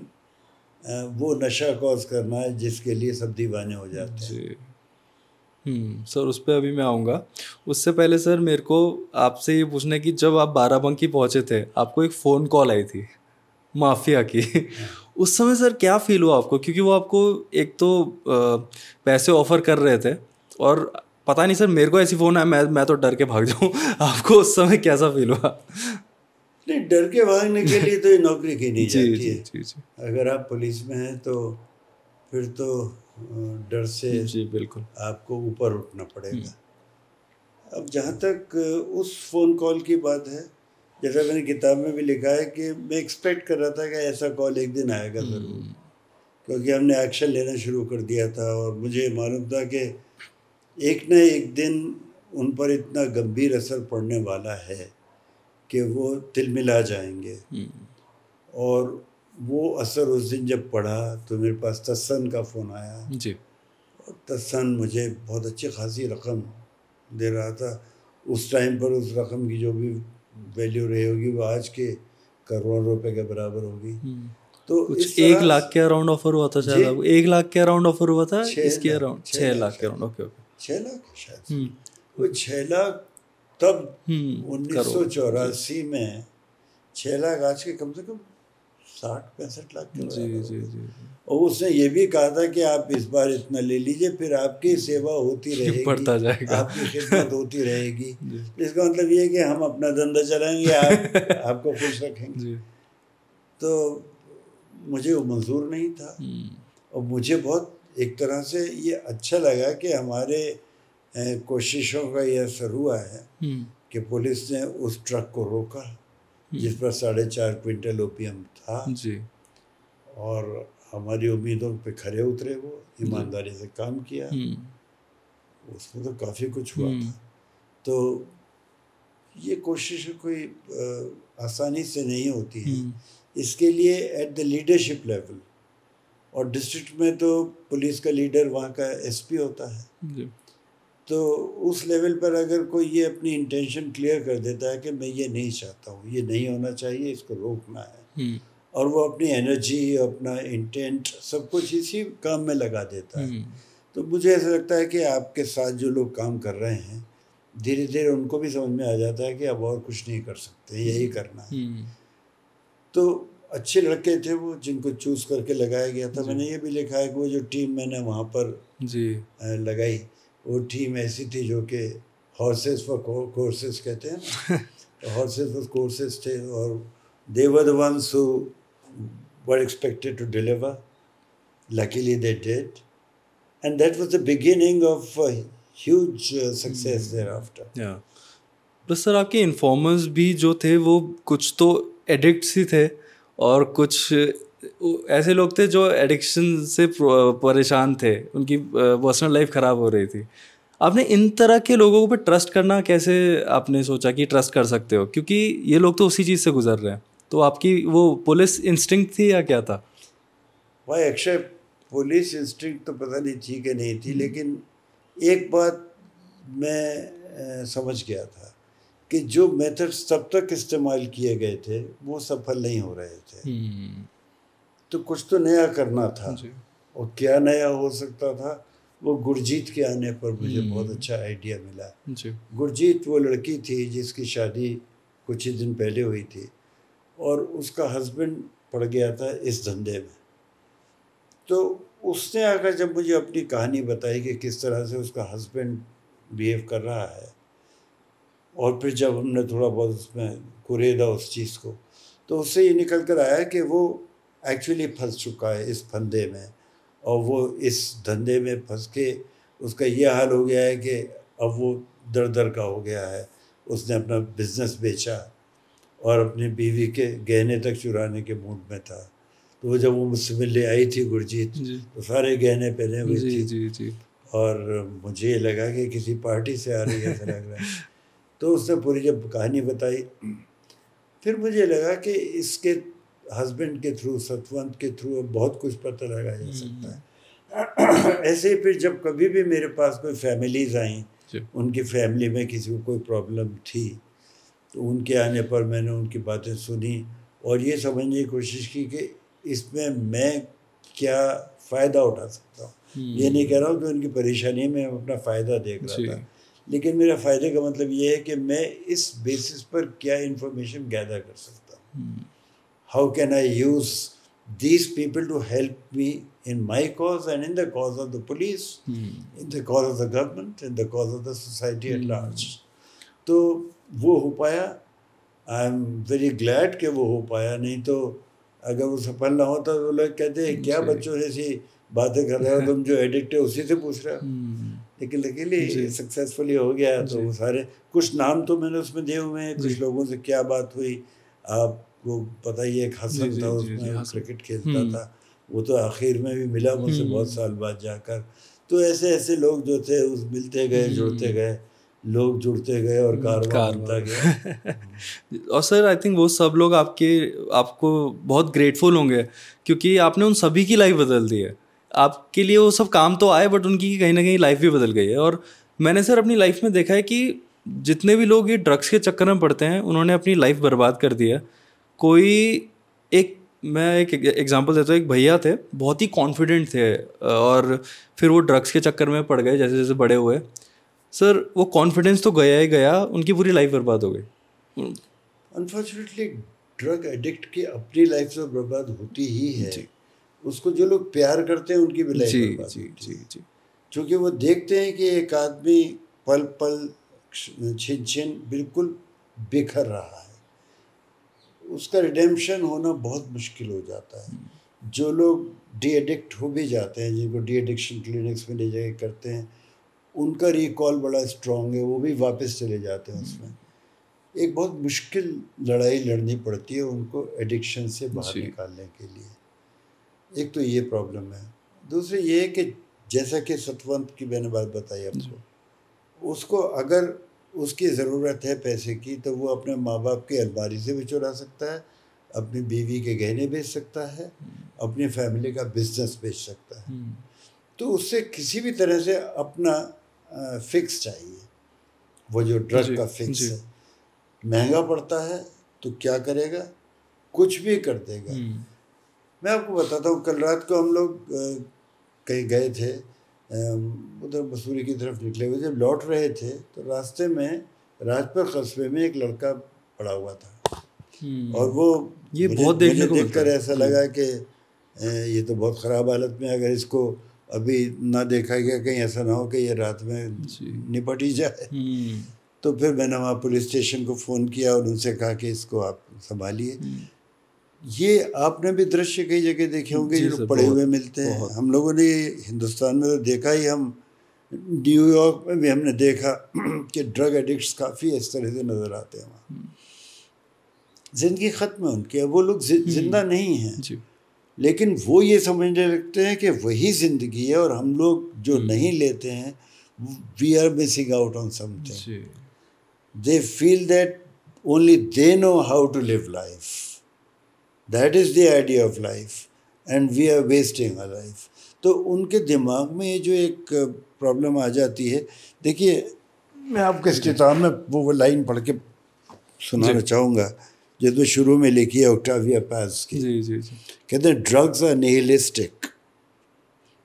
वो नशा कॉज करना है जिसके लिए सब दीवाने हो जाते हैं। सर उस पर अभी मैं आऊँगा। उससे पहले सर मेरे को आपसे ये पूछना है कि जब आप बाराबंकी पहुँचे थे आपको एक फ़ोन कॉल आई थी माफिया की। उस समय सर क्या फील हुआ आपको? क्योंकि वो आपको एक तो पैसे ऑफर कर रहे थे और पता नहीं सर मेरे को ऐसी फ़ोन आया मैं तो डर के भाग जाऊँ। आपको उस समय कैसा फील हुआ? नहीं, डर के भागने के लिए तो ये नौकरी की नहीं जाती है। जी। अगर आप पुलिस में हैं तो फिर तो डर से जी बिल्कुल आपको ऊपर उठना पड़ेगा। अब जहाँ तक उस फ़ोन कॉल की बात है, जैसा मैंने किताब में भी लिखा है कि मैं एक्सपेक्ट कर रहा था कि ऐसा कॉल एक दिन आएगा ज़रूर, क्योंकि हमने एक्शन लेना शुरू कर दिया था और मुझे मालूम था कि एक न एक दिन उन पर इतना गंभीर असर पड़ने वाला है कि वो तिलमिला जाएंगे। और वो असर उस दिन जब पड़ा तो मेरे पास तस्सन का फ़ोन आया जी। और तस्सन मुझे बहुत अच्छी खासी रकम दे रहा था। उस टाइम पर उस रकम की जो भी वैल्यू रही होगी वो आज के करोड़ रुपए के बराबर होगी। तो कुछ 1 लाख के अराउंड ऑफर हुआ था शायद। 1 लाख के अराउंड ऑफर हुआ था, इसके अराउंड 6 लाख के अराउंड। ओके 6 लाख शायद। वो 6 लाख तब 1984 में 6 लाख आज के कम से कम 60-65 लाख के बराबर। जी। और उसने ये भी कहा था कि आप इस बार इतना ले लीजिए, फिर आपकी सेवा होती रहेगी, बढ़ता जाएगा, आपकी खिदमत होती रहेगी। इसका मतलब ये है कि हम अपना धंधा चलाएंगे, आपको खुश रखेंगे। तो मुझे वो मंजूर नहीं था और मुझे बहुत एक तरह से ये अच्छा लगा कि हमारे कोशिशों का ये असर हुआ है कि पुलिस ने उस ट्रक को रोका जिस पर 4.5 क्विंटल ओपीएम था जी। और हमारी उम्मीदों पे खरे उतरे, वो ईमानदारी से काम किया। उसमें तो काफ़ी कुछ हुआ था। तो ये कोशिश कोई आसानी से नहीं होती है। इसके लिए एट द लीडरशिप लेवल, और डिस्ट्रिक्ट में तो पुलिस का लीडर वहाँ का एसपी होता है जी। तो उस लेवल पर अगर कोई ये अपनी इंटेंशन क्लियर कर देता है कि मैं ये नहीं चाहता हूँ, ये नहीं होना चाहिए, इसको रोकना है, और वो अपनी एनर्जी, अपना इंटेंट सब कुछ इसी काम में लगा देता है। तो मुझे ऐसा लगता है कि आपके साथ जो लोग काम कर रहे हैं, धीरे धीरे उनको भी समझ में आ जाता है कि अब और कुछ नहीं कर सकते, यही करना है। तो अच्छे लड़के थे वो, जिनको चूज करके लगाया गया था। मैंने ये भी लिखा है कि वो जो टीम मैंने वहाँ पर लगाई, वो टीम ऐसी थी जो कि हॉर्सेस फॉर कोर्सेस कहते हैं ना, तो हॉर्सेस फॉर कोर्सेस थे, और they were the ones who were expected to deliver. Luckily they did, and that was the beginning of a huge success thereafter. Yeah. बस सर, आपके इन्फॉर्मर्स भी जो थे वो कुछ तो एडिक्ट्स ही थे, और कुछ ऐसे लोग थे जो एडिक्शन से परेशान थे, उनकी पर्सनल लाइफ ख़राब हो रही थी। आपने इन तरह के लोगों पे ट्रस्ट करना कैसे आपने सोचा कि ट्रस्ट कर सकते हो, क्योंकि ये लोग तो उसी चीज़ से गुजर रहे हैं? तो आपकी वो पुलिस इंस्टिंक्ट थी या क्या था? भाई अक्षय, पुलिस इंस्टिंक्ट तो पता नहीं थी कि नहीं थी, लेकिन एक बात मैं समझ गया था कि जो मेथड्स तब तक इस्तेमाल किए गए थे वो सफल नहीं हो रहे थे। तो कुछ तो नया करना था, और क्या नया हो सकता था, वो गुरजीत के आने पर मुझे बहुत अच्छा आइडिया मिला। गुरजीत वो लड़की थी जिसकी शादी कुछ ही दिन पहले हुई थी, और उसका हस्बैंड पड़ गया था इस धंधे में। तो उसने आकर जब मुझे अपनी कहानी बताई कि किस तरह से उसका हस्बैंड बिहेव कर रहा है, और फिर जब हमने थोड़ा बहुत उसमें कुरेदा उस चीज़ को, तो उससे ये निकल कर आया कि वो एक्चुअली फंस चुका है इस फंदे में, और वो इस धंधे में फंस के उसका ये हाल हो गया है कि अब वो दर दर का हो गया है। उसने अपना बिजनेस बेचा और अपनी बीवी के गहने तक चुराने के मूड में था। तो वो जब वो मुझसे मिलने आई थी गुरजीत, तो सारे गहने पहने हुए थी, और मुझे ये लगा कि किसी पार्टी से आ रही है, ऐसा लग रहा है। तो उसने पूरी जब कहानी बताई, फिर मुझे लगा कि इसके हस्बैंड के थ्रू, सतवंत के थ्रू बहुत कुछ पता लगाया जा सकता है। ऐसे ही फिर जब कभी भी मेरे पास कोई फैमिलीज आई, उनकी फैमिली में किसी को कोई प्रॉब्लम थी, तो उनके आने पर मैंने उनकी बातें सुनी और ये समझने की कोशिश की कि इसमें मैं क्या फ़ायदा उठा सकता हूँ। ये नहीं कह रहा हूँ कि उनकी परेशानी में अपना फ़ायदा देख रहा था, लेकिन मेरा फ़ायदे का मतलब ये है कि मैं इस बेसिस पर क्या इन्फॉर्मेशन गैदर कर सकता हूँ। How can I use these people to help me in my cause and in the cause of the police, in the cause of the government, in the cause of the society at large. तो वो हो पाया। I am very glad कि वो हो पाया, नहीं तो अगर वो सफल ना होता तो लोग कहते हैं क्या बच्चों जैसी बातें कर रहे हो तुम, जो एडिक्ट है उसी से पूछ रहे हो। लेकिन लकीली सक्सेसफुली हो गया। तो वो सारे कुछ नाम तो मैंने उसमें दिए हुए हैं, कुछ लोगों से क्या बात हुई आपको पता ही है। एक हसन था उसमें, वो क्रिकेट खेलता था, वो तो आखिर में भी मिला मुझसे बहुत साल बाद जाकर। तो ऐसे ऐसे लोग जो थे उस मिलते गए, जुड़ते गए, लोग जुड़ते गए और कारवां बनता गया। और सर आई थिंक वो सब लोग आपको बहुत ग्रेटफुल होंगे, क्योंकि आपने उन सभी की लाइफ बदल दी है। आपके लिए वो सब काम तो आए, बट उनकी कहीं ना कहीं लाइफ भी बदल गई है। और मैंने सर अपनी लाइफ में देखा है कि जितने भी लोग ये ड्रग्स के चक्कर में पड़ते हैं, उन्होंने अपनी लाइफ बर्बाद कर दी है। मैं एक एग्जांपल देता हूँ। एक भैया थे, बहुत ही कॉन्फिडेंट थे, और फिर वो ड्रग्स के चक्कर में पड़ गए जैसे जैसे बड़े हुए। सर वो कॉन्फिडेंस तो गया ही गया, उनकी पूरी लाइफ बर्बाद हो गई। अनफॉर्चुनेटली ड्रग एडिक्ट की अपनी लाइफ तो बर्बाद होती ही है। उसको जो लोग प्यार करते हैं उनकी भी लाइफ बर्बाद होती है, क्योंकि वो देखते हैं कि एक आदमी पल पल छिन छिन बिल्कुल बिखर रहा है। उसका रिडेम्पशन होना बहुत मुश्किल हो जाता है। जो लोग डी एडिक्ट हो भी जाते हैं, जिनको डी एडिक्शन क्लिनिक्स में ले जाके करते हैं, उनका रिकॉल बड़ा स्ट्रॉन्ग है, वो भी वापस चले जाते हैं उसमें। एक बहुत मुश्किल लड़ाई लड़नी पड़ती है उनको एडिक्शन से बाहर निकालने के लिए। एक तो ये प्रॉब्लम है। दूसरी ये है कि जैसा कि सतवंत की मैंने बात बताई आपको, उसको अगर उसकी ज़रूरत है पैसे की, तो वो अपने माँ बाप की अलमारी से भी चुरा सकता है, अपनी बीवी के गहने बेच सकता है, अपनी फैमिली का बिजनेस बेच सकता है। तो उससे किसी भी तरह से अपना फिक्स चाहिए। वो जो ड्रग का फिक्स है महंगा पड़ता है तो क्या करेगा, कुछ भी कर देगा। मैं आपको बताता हूँ, कल रात को हम लोग कहीं गए थे, उधर मसूरी की तरफ निकले हुए, जब लौट रहे थे तो रास्ते में राजपुर कस्बे में एक लड़का पड़ा हुआ था। और वो ये बहुत देखने को देखकर ऐसा लगा कि ये तो बहुत ख़राब हालत में, अगर इसको अभी ना देखा गया कहीं ऐसा ना हो कि ये रात में निपट ही जाए। तो फिर मैंने वहाँ पुलिस स्टेशन को फ़ोन किया और उनसे कहा कि इसको आप संभालिए। ये आपने भी दृश्य कई जगह देखे होंगे, जो पड़े हुए मिलते हैं। हम लोगों ने हिंदुस्तान में तो देखा ही, हम न्यूयॉर्क में भी हमने देखा कि ड्रग एडिक्ट्स काफ़ी इस तरह से नज़र आते हैं वहाँ। ज़िंदगी ख़त्म है उनकी, वो लोग जिंदा नहीं हैं, लेकिन वो ये समझने लगते हैं कि वही ज़िंदगी है, और हम लोग जो नहीं लेते हैं, we are missing out on something. They feel that only they know how to live life, that is the idea of life, and we are wasting our life. तो उनके दिमाग में ये जो एक प्रॉब्लम आ जाती है, देखिए मैं आपके इख्तिताम में वो लाइन पढ़ के सुनाना चाहूँगा जिसमें शुरू में लिखी है ऑक्टाविया पाज की। कहते हैं, drugs are nihilistic,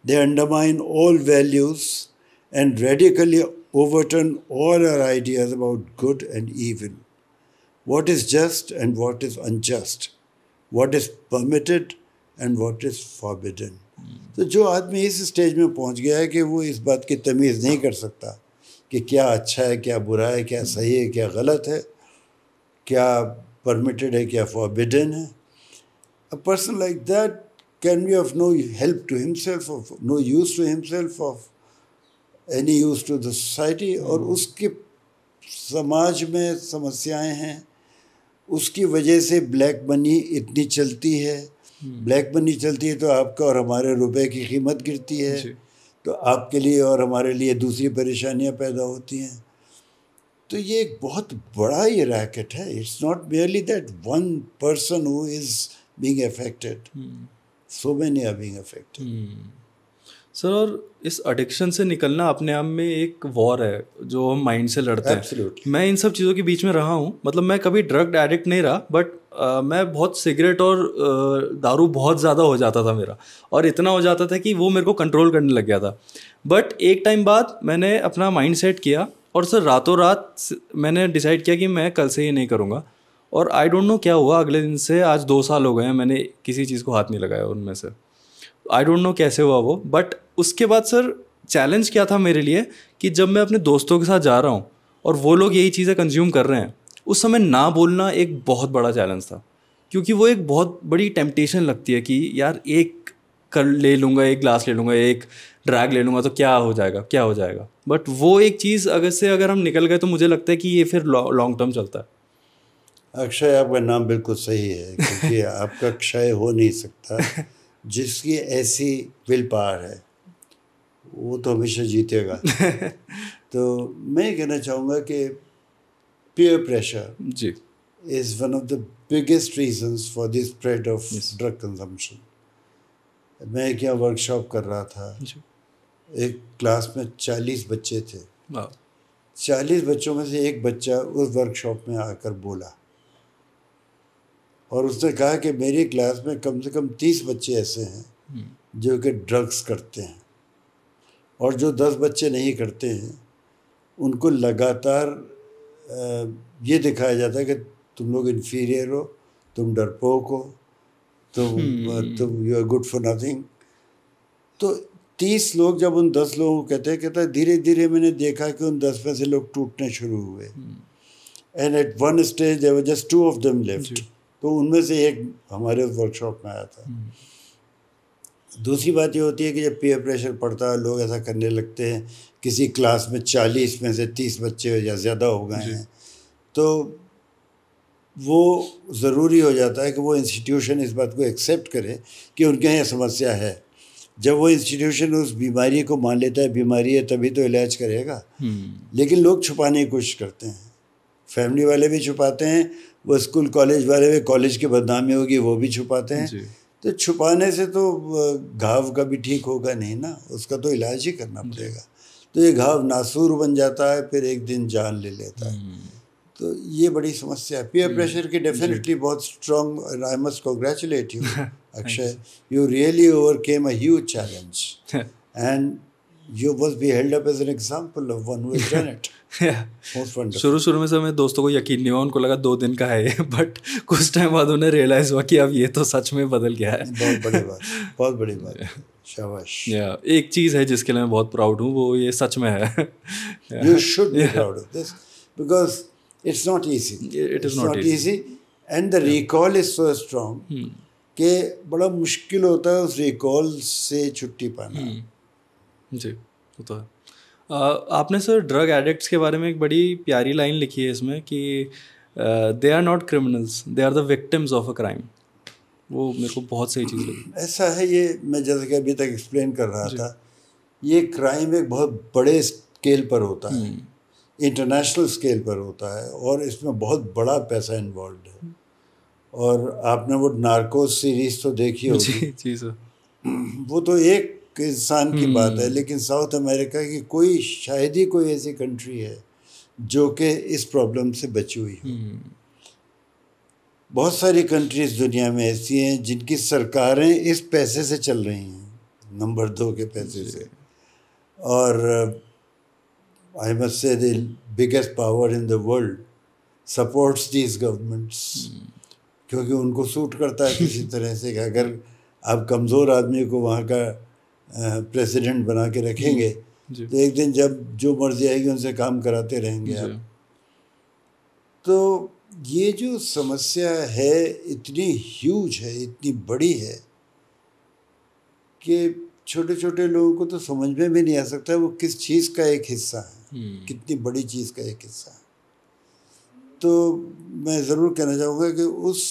they undermine all values and radically overturn all our ideas about good and evil, what is just and what is unjust, what is permitted and what is forbidden. तो जो आदमी इस stage में पहुंच गया है कि वो इस बात की तमीज़ नहीं कर सकता कि क्या अच्छा है, क्या बुरा है, क्या सही है, क्या गलत है, क्या permitted है, क्या forbidden है, a person like that can be of no help to himself, of no use to himself, of any use to the society। और उसके समाज में समस्याएं हैं, उसकी वजह से ब्लैक मनी इतनी चलती है। ब्लैक मनी चलती है तो आपका और हमारे रुपए की कीमत गिरती है, तो आपके लिए और हमारे लिए दूसरी परेशानियां पैदा होती हैं। तो ये एक बहुत बड़ा ये रैकेट है। It's not merely that one person who is being affected, so many are being affected. Sir, और इस एडिक्शन से निकलना अपने आप में एक वॉर है जो हम माइंड से लड़ते हैं। Absolutely. मैं इन सब चीज़ों के बीच में रहा हूँ, मतलब मैं कभी ड्रग एडिक्ट नहीं रहा, बट मैं बहुत सिगरेट और दारू बहुत ज़्यादा हो जाता था मेरा, और इतना हो जाता था कि वो मेरे को कंट्रोल करने लग गया था। बट एक टाइम बाद मैंने अपना माइंड सेट किया, और सर रातों रात मैंने डिसाइड किया कि मैं कल से ये नहीं करूँगा। और आई डोंट नो क्या हुआ, अगले दिन से आज 2 साल हो गए हैं मैंने किसी चीज़ को हाथ नहीं लगाया उनमें से। आई डोंट नो कैसे हुआ वो, बट उसके बाद सर चैलेंज क्या था मेरे लिए कि जब मैं अपने दोस्तों के साथ जा रहा हूँ और वो लोग यही चीज़ें कंज्यूम कर रहे हैं, उस समय ना बोलना एक बहुत बड़ा चैलेंज था, क्योंकि वो एक बहुत बड़ी टेम्पटेशन लगती है कि यार एक कर ले लूँगा, एक ग्लास ले लूँगा, एक ड्रैग ले लूँगा तो क्या हो जाएगा। बट वो एक चीज़ अगर हम निकल गए तो मुझे लगता है कि ये फिर लॉन्ग टर्म चलता है। अक्षय, आपका नाम बिल्कुल सही है, क्योंकि आपका क्षय हो नहीं सकता। जिसकी ऐसी विल पावर है वो तो हमेशा जीतेगा। तो मैं ये कहना चाहूँगा कि पीयर प्रेशर जी is one of the biggest reasons for the spread of drug consumption. मैं एक यहाँ वर्कशॉप कर रहा था, एक क्लास में 40 बच्चे थे। 40 बच्चों में से एक बच्चा उस वर्कशॉप में आकर बोला, और उसने कहा कि मेरी क्लास में कम से कम 30 बच्चे ऐसे हैं जो कि ड्रग्स करते हैं, और जो 10 बच्चे नहीं करते हैं उनको लगातार ये दिखाया जाता है कि तुम लोग इन्फीरियर हो, तुम डरपोक हो, तुम you are good for nothing. तो 30 लोग जब उन 10 लोगों को कहते हैं धीरे धीरे मैंने देखा कि उन 10 में से लोग टूटने शुरू हुए, and at one stage there were just 2 of them left. तो उनमें से एक हमारे वर्कशॉप में आया था। दूसरी बात ये होती है कि जब पीयर प्रेशर पड़ता है, लोग ऐसा करने लगते हैं, किसी क्लास में 40 में से 30 बच्चे या ज़्यादा हो गए हैं, तो वो ज़रूरी हो जाता है कि वो इंस्टीट्यूशन इस बात को एक्सेप्ट करे कि उनके यहाँ समस्या है। जब वो इंस्टीट्यूशन उस बीमारी को मान लेता है बीमारी है तभी तो इलाज करेगा, लेकिन लोग छुपाने की कोशिश करते हैं। फैमिली वाले भी छुपाते हैं, वो स्कूल कॉलेज वाले भी, कॉलेज की बदनामी होगी वो भी छुपाते हैं। तो छुपाने से तो घाव कभी ठीक होगा नहीं ना, उसका तो इलाज ही करना पड़ेगा। तो ये घाव नासूर बन जाता है, फिर एक दिन जान ले लेता है। तो ये बड़ी समस्या है। पीयर प्रेशर की डेफिनेटली बहुत strong, I must congratulate you Akshay, you really overcame a huge challenge, and you must be held up as an example of one who has done it. Most wonderful. शुरू में से मेरे दोस्तों को यकीन नहीं हुआ, उनको लगा 2 दिन का है ये, बट कुछ टाइम बाद उन्हें रियलाइज हुआ कि अब ये तो सच में बदल गया है. बहुत बड़ी बात, बहुत बड़ी बात. शाबाश. एक चीज़ है जिसके लिए मैं बहुत प्राउड हूँ, वो ये सच में है. You should be proud of this because it's not easy. It is not easy, and the recall is so strong कि बड़ा मुश्किल होता है उस रिकॉल से छुट्टी पाना. जी, वो तो है. आपने सर ड्रग एडिक्ट्स के बारे में एक बड़ी प्यारी लाइन लिखी है इसमें कि they are not criminals, they are the victims of a crime. वो मेरे को बहुत सही चीज़ लगी. ऐसा है, ये मैं जैसे कि अभी तक एक्सप्लेन कर रहा था, ये क्राइम एक बहुत बड़े स्केल पर होता है, इंटरनेशनल स्केल पर होता है, और इसमें बहुत बड़ा पैसा इन्वॉल्व है. और आपने वो नार्कोस सीरीज तो देखी होगी. जी सर. वो तो एक इंसान की बात है, लेकिन साउथ अमेरिका की कोई शायद ही कोई ऐसी कंट्री है जो कि इस प्रॉब्लम से बची हुई हो. बहुत सारी कंट्रीज दुनिया में ऐसी हैं जिनकी सरकारें इस पैसे से चल रही हैं, नंबर 2 के पैसे से. और I must say the biggest power in the world supports these governments, क्योंकि उनको सूट करता है किसी तरह से कि अगर आप कमज़ोर आदमी को वहाँ का प्रेसिडेंट बना के रखेंगे तो एक दिन जब जो मर्जी आएगी उनसे काम कराते रहेंगे आप. तो ये जो समस्या है इतनी ह्यूज है, इतनी बड़ी है कि छोटे छोटे लोगों को तो समझ में भी नहीं आ सकता वो किस चीज़ का एक हिस्सा है, कितनी बड़ी चीज़ का एक हिस्सा है. तो मैं ज़रूर कहना चाहूँगा कि उस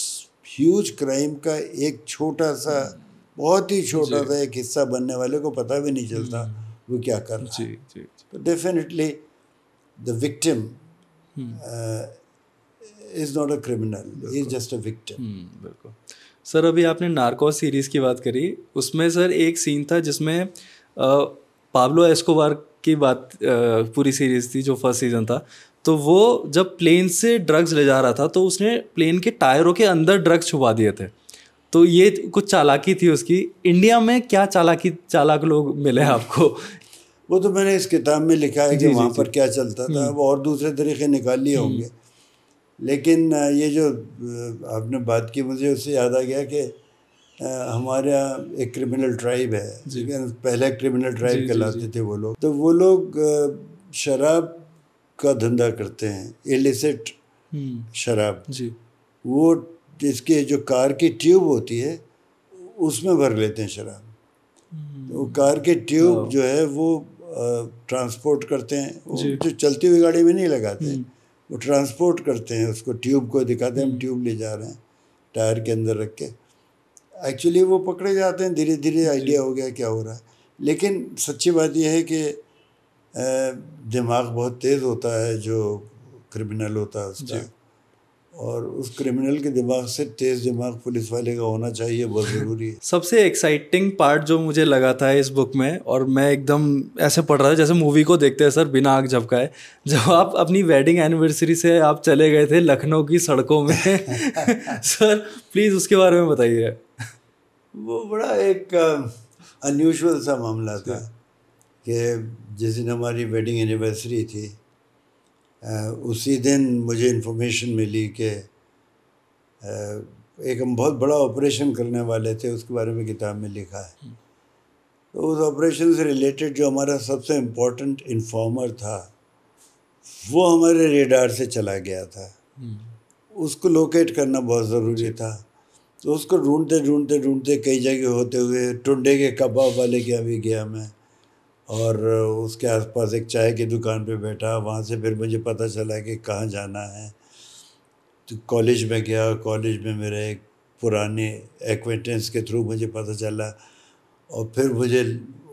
ह्यूज क्राइम का एक छोटा सा, बहुत ही छोटा सा एक हिस्सा बनने वाले को पता भी नहीं चलता वो क्या कर रहा है. तो definitely the victim is not a criminal, he is just a victim. बिल्कुल. सर अभी आपने नार्कोस सीरीज़ की बात करी, उसमें सर एक सीन था जिसमें पाब्लो एस्कोबार की बात पूरी सीरीज़ थी जो फर्स्ट सीज़न था. तो वो जब प्लेन से ड्रग्स ले जा रहा था तो उसने प्लेन के टायरों के अंदर ड्रग्स छुपा दिए थे. तो ये कुछ चालाकी थी उसकी. इंडिया में क्या चालाक लोग मिले आपको? वो तो मैंने इस किताब में लिखा है कि वहाँ पर क्या चलता था, अब और दूसरे तरीके निकाल लिए होंगे. लेकिन ये जो आपने बात की मुझे उससे याद आ गया कि हमारे यहाँ एक क्रिमिनल ट्राइब है, पहले क्रिमिनल ट्राइब कहलाते थे वो लोग. तो वो लोग शराब का धंधा करते हैं, इलिसिट शराब. वो जिसके जो कार की ट्यूब होती है उसमें भर लेते हैं शराब. तो कार के ट्यूब जो है वो ट्रांसपोर्ट करते हैं, वो जो चलती हुई गाड़ी में नहीं लगाते, वो ट्रांसपोर्ट करते हैं उसको, ट्यूब को दिखाते हैं हम ट्यूब ले जा रहे हैं टायर के अंदर रख के. एक्चुअली वो पकड़े जाते हैं, धीरे धीरे आइडिया हो गया क्या हो रहा है. लेकिन सच्ची बात यह है कि दिमाग बहुत तेज़ होता है जो क्रिमिनल होता है उसका, और उस क्रिमिनल के दिमाग से तेज़ दिमाग पुलिस वाले का होना चाहिए, बहुत ज़रूरी है. सबसे एक्साइटिंग पार्ट जो मुझे लगा था इस बुक में, और मैं एकदम ऐसे पढ़ रहा था जैसे मूवी को देखते हैं सर बिना आग झपकाए, जब आप अपनी वेडिंग एनिवर्सरी से आप चले गए थे लखनऊ की सड़कों में. सर प्लीज़ उसके बारे में बताइए. वो बड़ा एक अनयूजुअल सा मामला था कि जिस दिन हमारी वेडिंग एनिवर्सरी थी उसी दिन मुझे इन्फॉर्मेशन मिली कि एक हम बहुत बड़ा ऑपरेशन करने वाले थे, उसके बारे में किताब में लिखा है. तो उस ऑपरेशन से रिलेटेड जो हमारा सबसे इम्पोर्टेंट इन्फॉर्मर था वो हमारे रेडार से चला गया था. उसको लोकेट करना बहुत ज़रूरी था. तो उसको ढूंढते कई जगह होते हुए टुंडे के कबाब वाले के यहाँ भी गया मैं, और उसके आसपास एक चाय की दुकान पे बैठा. वहाँ से फिर मुझे पता चला कि कहाँ जाना है. तो कॉलेज में गया, कॉलेज में मेरे एक पुराने एक्वेंटेंस के थ्रू मुझे पता चला, और फिर मुझे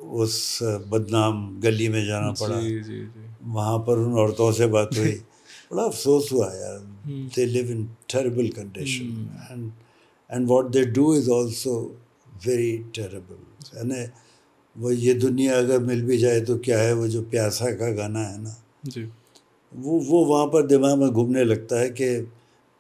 उस बदनाम गली में जाना पड़ा. वहाँ पर उन औरतों से बात हुई. बड़ा अफसोस हुआ यार. They live in terrible condition and what they do is also very terrible. यानी वो ये दुनिया अगर मिल भी जाए तो क्या है, वो जो प्यासा का गाना है ना जी, वो वहाँ पर दिमाग में घूमने लगता है कि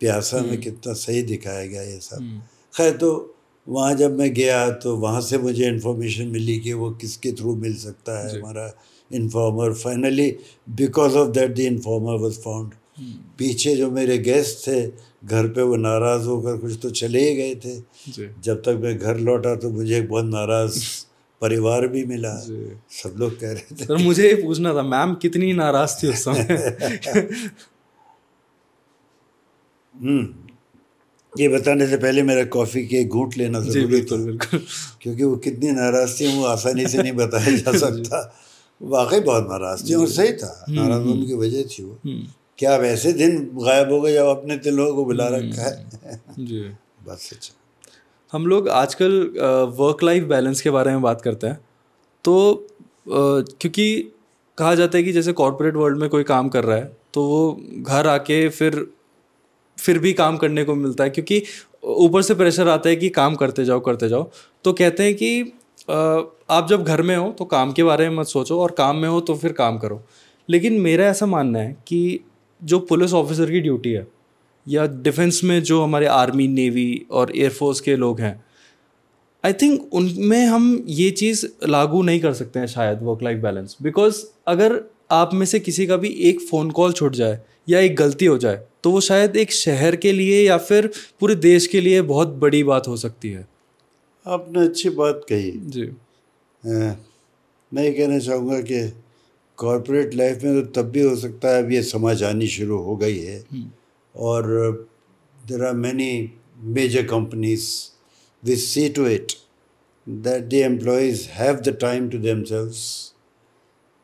प्यासा में कितना सही दिखाया गया ये सब. खैर, तो वहाँ जब मैं गया तो वहाँ से मुझे इन्फॉर्मेशन मिली कि वो किसके थ्रू मिल सकता है हमारा informer. Finally because of that the informer was found. पीछे जो मेरे गेस्ट थे घर पे वो नाराज़ होकर कुछ तो चले ही गए थे। जब तक मैं घर लौटा तो मुझे एक बहुत नाराज़ परिवार भी मिला। सब लोग कह रहे थे। सर मुझे ये पूछना था मैम कितनी नाराज़ थी उस समय? ये बताने से पहले मेरा कॉफ़ी के घूंट लेना ज़रूरी था। बिल्कुल। क्योंकि वो कितनी नाराज़ थी वो आसानी से नहीं बताया जा सकता। वाकई बहुत नाराज़ थी और सही था, नाराज़ होने की वजह थी वो। क्या अब ऐसे दिन गायब हो गए जब अपने लोगों को बुला रखा है? जी बस अच्छा। हम लोग आजकल वर्क लाइफ बैलेंस के बारे में बात करते हैं तो क्योंकि कहा जाता है कि जैसे कॉर्पोरेट वर्ल्ड में कोई काम कर रहा है तो वो घर आके फिर भी काम करने को मिलता है क्योंकि ऊपर से प्रेशर आता है कि काम करते जाओ। तो कहते हैं कि आप जब घर में हो तो काम के बारे में मत सोचो और काम में हो तो फिर काम करो। लेकिन मेरा ऐसा मानना है कि जो पुलिस ऑफिसर की ड्यूटी है या डिफेंस में जो हमारे आर्मी नेवी और एयरफोर्स के लोग हैं आई थिंक उनमें हम ये चीज़ लागू नहीं कर सकते हैं शायद वर्क लाइफ बैलेंस। बिकॉज अगर आप में से किसी का भी एक फ़ोन कॉल छूट जाए या एक गलती हो जाए तो वो शायद एक शहर के लिए या फिर पूरे देश के लिए बहुत बड़ी बात हो सकती है। आपने अच्छी बात कही जी। मैं ये कहना चाहूँगा कि कॉर्पोरेट लाइफ में तो तब भी हो सकता है, अब ये समझ आनी शुरू हो गई है और there are many major companies which see to it that the employees have the time to themselves.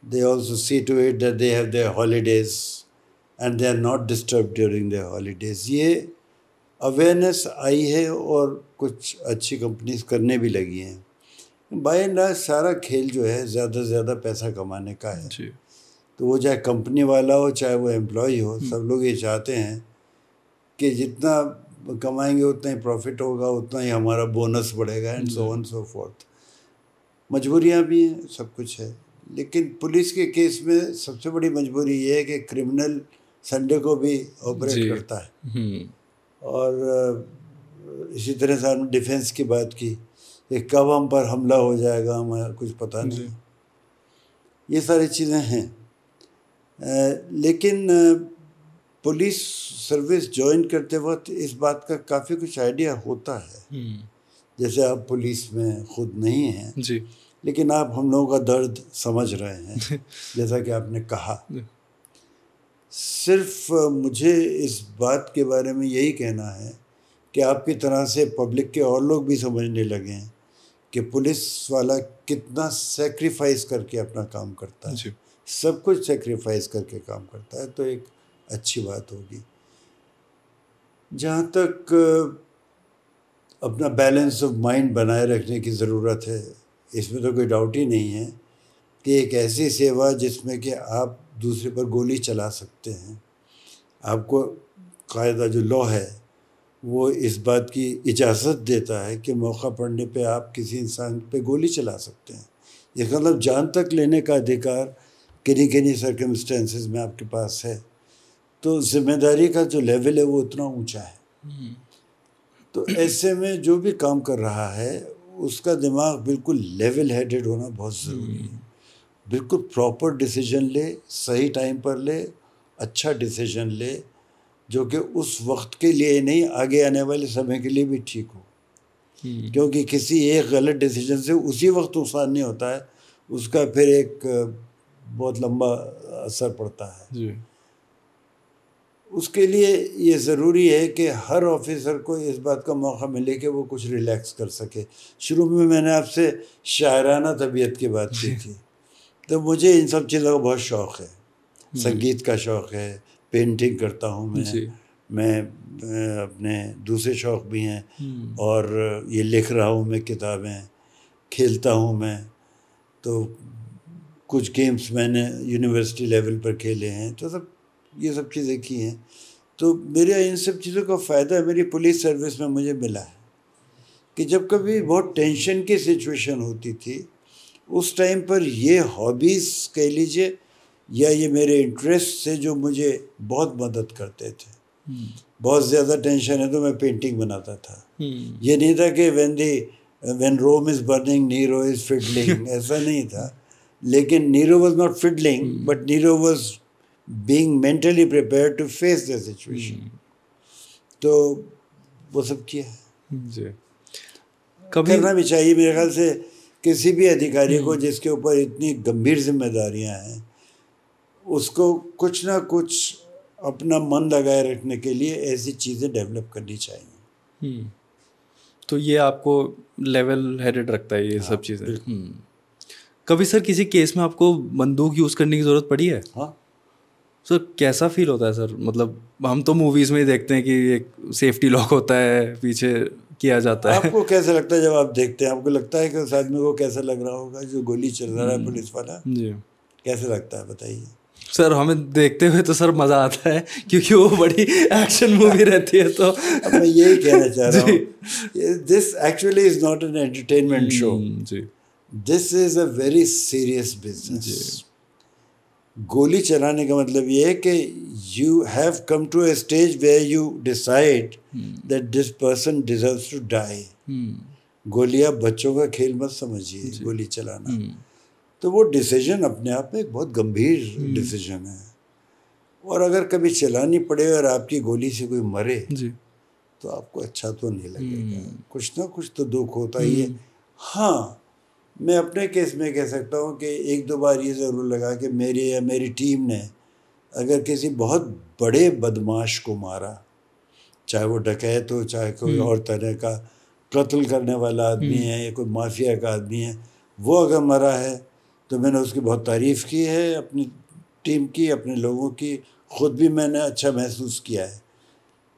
They also see to it that they have their holidays and they are not disturbed during their holidays. ये awareness आई है और कुछ अच्छी companies करने भी लगी हैं। Bye and large सारा खेल जो है ज़्यादा से ज़्यादा पैसा कमाने का है। तो वो चाहे कंपनी वाला हो चाहे वो एम्प्लॉय हो, सब लोग ये चाहते हैं कि जितना कमाएंगे उतना ही प्रॉफिट होगा, उतना ही हमारा बोनस बढ़ेगा and so on so forth. मजबूरियां भी हैं, सब कुछ है। लेकिन पुलिस के केस में सबसे बड़ी मजबूरी ये है कि क्रिमिनल संडे को भी ऑपरेट करता है। और इसी तरह से हमने डिफेंस की बात की कि कब हम पर हमला हो जाएगा हमें कुछ पता नहीं। ये सारी चीज़ें हैं। लेकिन पुलिस सर्विस ज्वाइन करते वक्त इस बात का काफ़ी कुछ आइडिया होता है। जैसे आप पुलिस में खुद नहीं हैं जी, लेकिन आप हम लोगों का दर्द समझ रहे हैं जैसा कि आपने कहा। सिर्फ मुझे इस बात के बारे में यही कहना है कि आपकी तरह से पब्लिक के और लोग भी समझने लगे हैं कि पुलिस वाला कितना सेक्रीफाइस करके अपना काम करता है जी। सब कुछ सेक्रीफाइस करके काम करता है, तो एक अच्छी बात होगी। जहाँ तक अपना बैलेंस ऑफ माइंड बनाए रखने की ज़रूरत है, इसमें तो कोई डाउट ही नहीं है कि एक ऐसी सेवा जिसमें कि आप दूसरे पर गोली चला सकते हैं, आपको कायदा जो लॉ है वो इस बात की इजाज़त देता है कि मौका पड़ने पे आप किसी इंसान पे गोली चला सकते हैं। इसका मतलब जान तक लेने का अधिकार किन्हीं किन्हीं सर्कमस्टेंसेस में आपके पास है। तो जिम्मेदारी का जो लेवल है वो उतना ऊंचा है। तो ऐसे में जो भी काम कर रहा है उसका दिमाग बिल्कुल लेवल हेडेड होना बहुत ज़रूरी है। बिल्कुल प्रॉपर डिसीजन ले, सही टाइम पर ले, अच्छा डिसीजन ले, जो कि उस वक्त के लिए नहीं आगे आने वाले समय के लिए भी ठीक हो। क्योंकि किसी एक गलत डिसीजन से उसी वक्त नुकसान नहीं होता है, उसका फिर एक बहुत लंबा असर पड़ता है जी। उसके लिए ये ज़रूरी है कि हर ऑफिसर को इस बात का मौका मिले कि वो कुछ रिलैक्स कर सके। शुरू में मैंने आपसे शायराना तबीयत की बात की थी, तो मुझे इन सब चीज़ों का बहुत शौक़ है। संगीत का शौक़ है, पेंटिंग करता हूँ मैं अपने दूसरे शौक़ भी हैं और ये लिख रहा हूँ मैं किताबें, खेलता हूँ मैं। तो कुछ गेम्स मैंने यूनिवर्सिटी लेवल पर खेले हैं, तो सब ये सब चीज़ें की हैं। तो मेरे इन सब चीज़ों का फ़ायदा मेरी पुलिस सर्विस में मुझे मिला है कि जब कभी बहुत टेंशन की सिचुएशन होती थी उस टाइम पर ये हॉबीज़ कह लीजिए या ये मेरे इंटरेस्ट से जो मुझे बहुत मदद करते थे, बहुत ज़्यादा टेंशन है तो मैं पेंटिंग बनाता था। ये नहीं था कि when Rome is burning, Nero is fiddling, ऐसा नहीं था। लेकिन Nero was not fiddling, but Nero was being mentally prepared to face the situation। तो वो सब किया जी। कभी करना भी चाहिए मेरे ख्याल से किसी भी अधिकारी को जिसके ऊपर इतनी गंभीर जिम्मेदारियां हैं, उसको कुछ ना कुछ अपना मन लगाए रखने के लिए ऐसी चीज़ें डेवलप करनी चाहिए। तो ये आपको लेवल हेडेड रखता है ये सब चीज़ें। कभी सर किसी केस में आपको बंदूक यूज़ करने की ज़रूरत पड़ी है? हाँ सर कैसा फील होता है सर? मतलब हम तो मूवीज़ में ही देखते हैं कि एक सेफ्टी लॉक होता है, पीछे किया जाता है। आपको कैसा लगता है जब आप देखते हैं? आपको लगता है कि उस आदमी को कैसा लग रहा होगा जो गोली चल रहा है पुलिस वाला? जी कैसा लगता है बताइए? सर हमें देखते हुए तो सर मज़ा आता है क्योंकि वो बड़ी एक्शन मूवी रहती है। तो अब मैं यही कहना चाह रहा हूँ, this actually is not an entertainment show, this is a very serious business. गोली चलाने का मतलब ये है कि you have come to a stage where you decide that this person deserves to die. गोलियां बच्चों का खेल मत समझिए, गोली चलाना तो वो डिसीजन अपने आप में एक बहुत गंभीर डिसीजन है। और अगर कभी चलानी पड़े और आपकी गोली से कोई मरे तो आपको अच्छा तो नहीं लगेगा, कुछ ना कुछ तो दुख होता ही है। हाँ, मैं अपने केस में कह सकता हूँ कि एक दो बार ये ज़रूर लगा कि मेरी या मेरी टीम ने अगर किसी बहुत बड़े बदमाश को मारा, चाहे वो डकैत हो, चाहे कोई और तरह का कत्ल करने वाला आदमी है या कोई माफिया का आदमी है, वो अगर मरा है तो मैंने उसकी बहुत तारीफ़ की है, अपनी टीम की, अपने लोगों की, ख़ुद भी मैंने अच्छा महसूस किया है।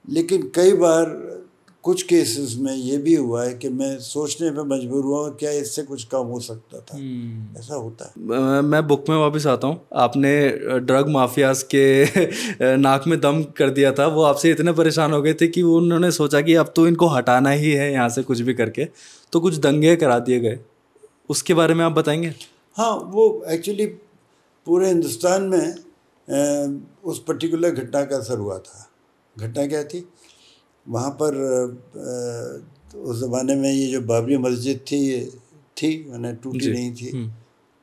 लेकिन कई बार कुछ केसेस में ये भी हुआ है कि मैं सोचने पे मजबूर हुआ क्या इससे कुछ कम हो सकता था। ऐसा होता है। मैं बुक में वापस आता हूँ। आपने ड्रग माफियाज के नाक में दम कर दिया था, वो आपसे इतने परेशान हो गए थे कि उन्होंने सोचा कि अब तो इनको हटाना ही है यहाँ से कुछ भी करके, तो कुछ दंगे करा दिए गए, उसके बारे में आप बताएंगे? हाँ, वो एक्चुअली पूरे हिंदुस्तान में उस पर्टिकुलर घटना का असर हुआ था। घटना क्या थी? वहाँ पर उस ज़माने में ये जो बाबरी मस्जिद थी मैंने टूटी नहीं थी,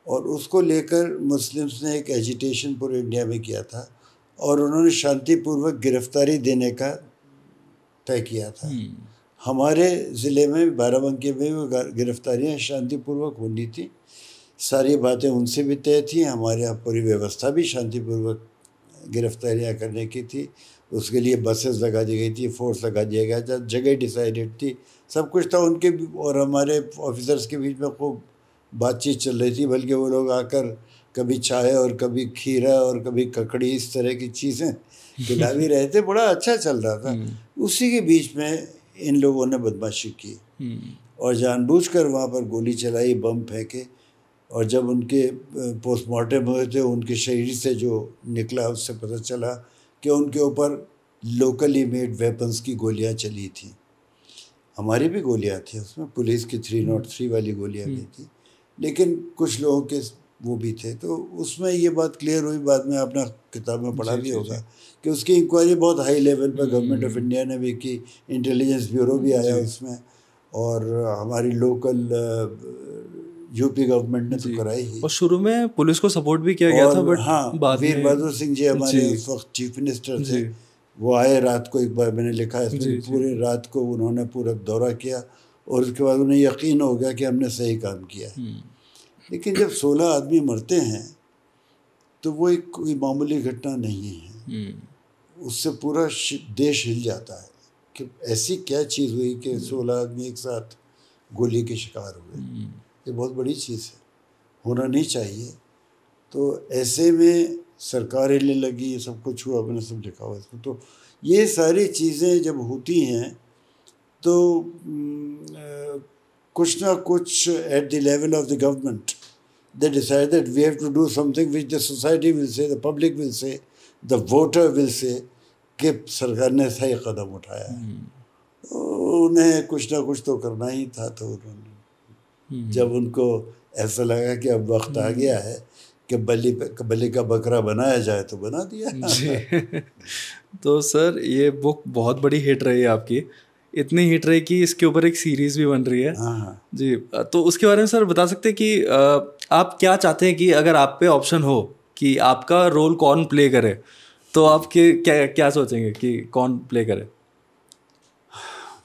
और उसको लेकर मुस्लिम्स ने एक एजिटेशन पूरे इंडिया में किया था और उन्होंने शांतिपूर्वक गिरफ्तारी देने का तय किया था। हमारे ज़िले में बाराबंकी में वो गिरफ्तारियाँ शांतिपूर्वक होनी थी, सारी बातें उनसे भी तय थी, हमारे यहाँ पूरी व्यवस्था भी शांतिपूर्वक गिरफ्तारियाँ करने की थी। उसके लिए बसेस लगा दी गई थी, फोर्स लगा दिया गया था, जगह डिसाइडेड थी, सब कुछ था। उनके और हमारे ऑफिसर्स के बीच में खूब बातचीत चल रही थी, बल्कि वो लोग आकर कभी चाय और कभी खीरा और कभी ककड़ी इस तरह की चीज़ें खिला भी रहे थे, बड़ा अच्छा चल रहा था। उसी के बीच में इन लोगों ने बदमाशी की और जानबूझकर वहाँ पर गोली चलाई, बम फेंके, और जब उनके पोस्टमार्टम हुए थे उनके शरीर से जो निकला उससे पता चला कि उनके ऊपर लोकली मेड वेपन्स की गोलियां चली थी। हमारी भी गोलियां थी उसमें, पुलिस की 303 वाली गोलियां भी थी, लेकिन कुछ लोगों के वो भी थे। तो उसमें ये बात क्लियर हुई, बाद में आपने किताब में पढ़ा भी होगा कि उसकी इंक्वायरी बहुत हाई लेवल पर गवर्नमेंट ऑफ इंडिया ने भी की, इंटेलिजेंस ब्यूरो भी आया उसमें, और हमारी लोकल यूपी गवर्नमेंट ने तो कराई ही। और शुरू में पुलिस को सपोर्ट भी किया गया था, बट हाँ, वीर बहादुर सिंह जी हमारे उस वक्त चीफ मिनिस्टर थे, वो आए रात को, एक बार मैंने लिखा है इसमें, पूरे रात को उन्होंने पूरा दौरा किया और उसके बाद उन्हें यकीन हो गया कि हमने सही काम किया है। लेकिन जब 16 आदमी मरते हैं तो वो एक कोई मामूली घटना नहीं है, उससे पूरा देश हिल जाता है कि ऐसी क्या चीज़ हुई कि 16 आदमी एक साथ गोली के शिकार हुए। ये बहुत बड़ी चीज़ है, होना नहीं चाहिए। तो ऐसे में सरकार हिलने लगी, ये सब कुछ हुआ, मैंने सब लिखा हुआ इसमें। तो ये सारी चीज़ें जब होती हैं तो कुछ ना कुछ at the level of the government they decide that we have to do something which the society will say, the public will say, the voter will say कि सरकार ने सही कदम उठाया है। उन्हें कुछ ना कुछ तो करना ही था। तो उन्होंने जब उनको ऐसा लगा कि अब वक्त आ गया है कि बलि का बकरा बनाया जाए तो बना दिया। जी। तो सर ये बुक बहुत बड़ी हिट रही है आपकी, इतनी हिट रही कि इसके ऊपर एक सीरीज भी बन रही है। हाँ जी। तो उसके बारे में सर बता सकते हैं कि आप क्या चाहते हैं कि अगर आप पे ऑप्शन हो कि आपका रोल कौन प्ले करे, तो आप क्या क्या सोचेंगे कि कौन प्ले करे?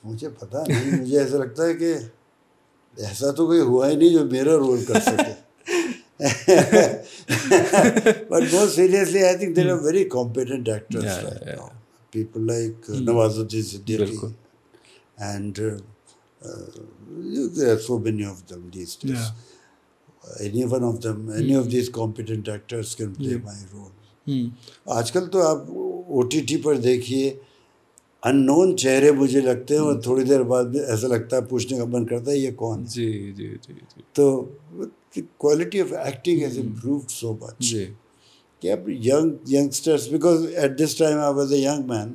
मुझे पता नहीं, मुझे ऐसा लगता है कि ऐसा तो कोई हुआ ही नहीं जो मेरा रोल कर सके। But more seriously, I think there are very competent actors right now. People like Nawazuddin Siddiqui, and there are so many of them these days. Any one of them, any of these competent actors can play my role. आजकल तो आप OTT पर देखिए, unknown चेहरे मुझे लगते हैं और थोड़ी देर बाद ऐसा लगता है, पूछने का मन करता है ये कौन है। जी जी जी जी। तो quality of acting has improved so much कि अब youngsters, because at this time I was a young man,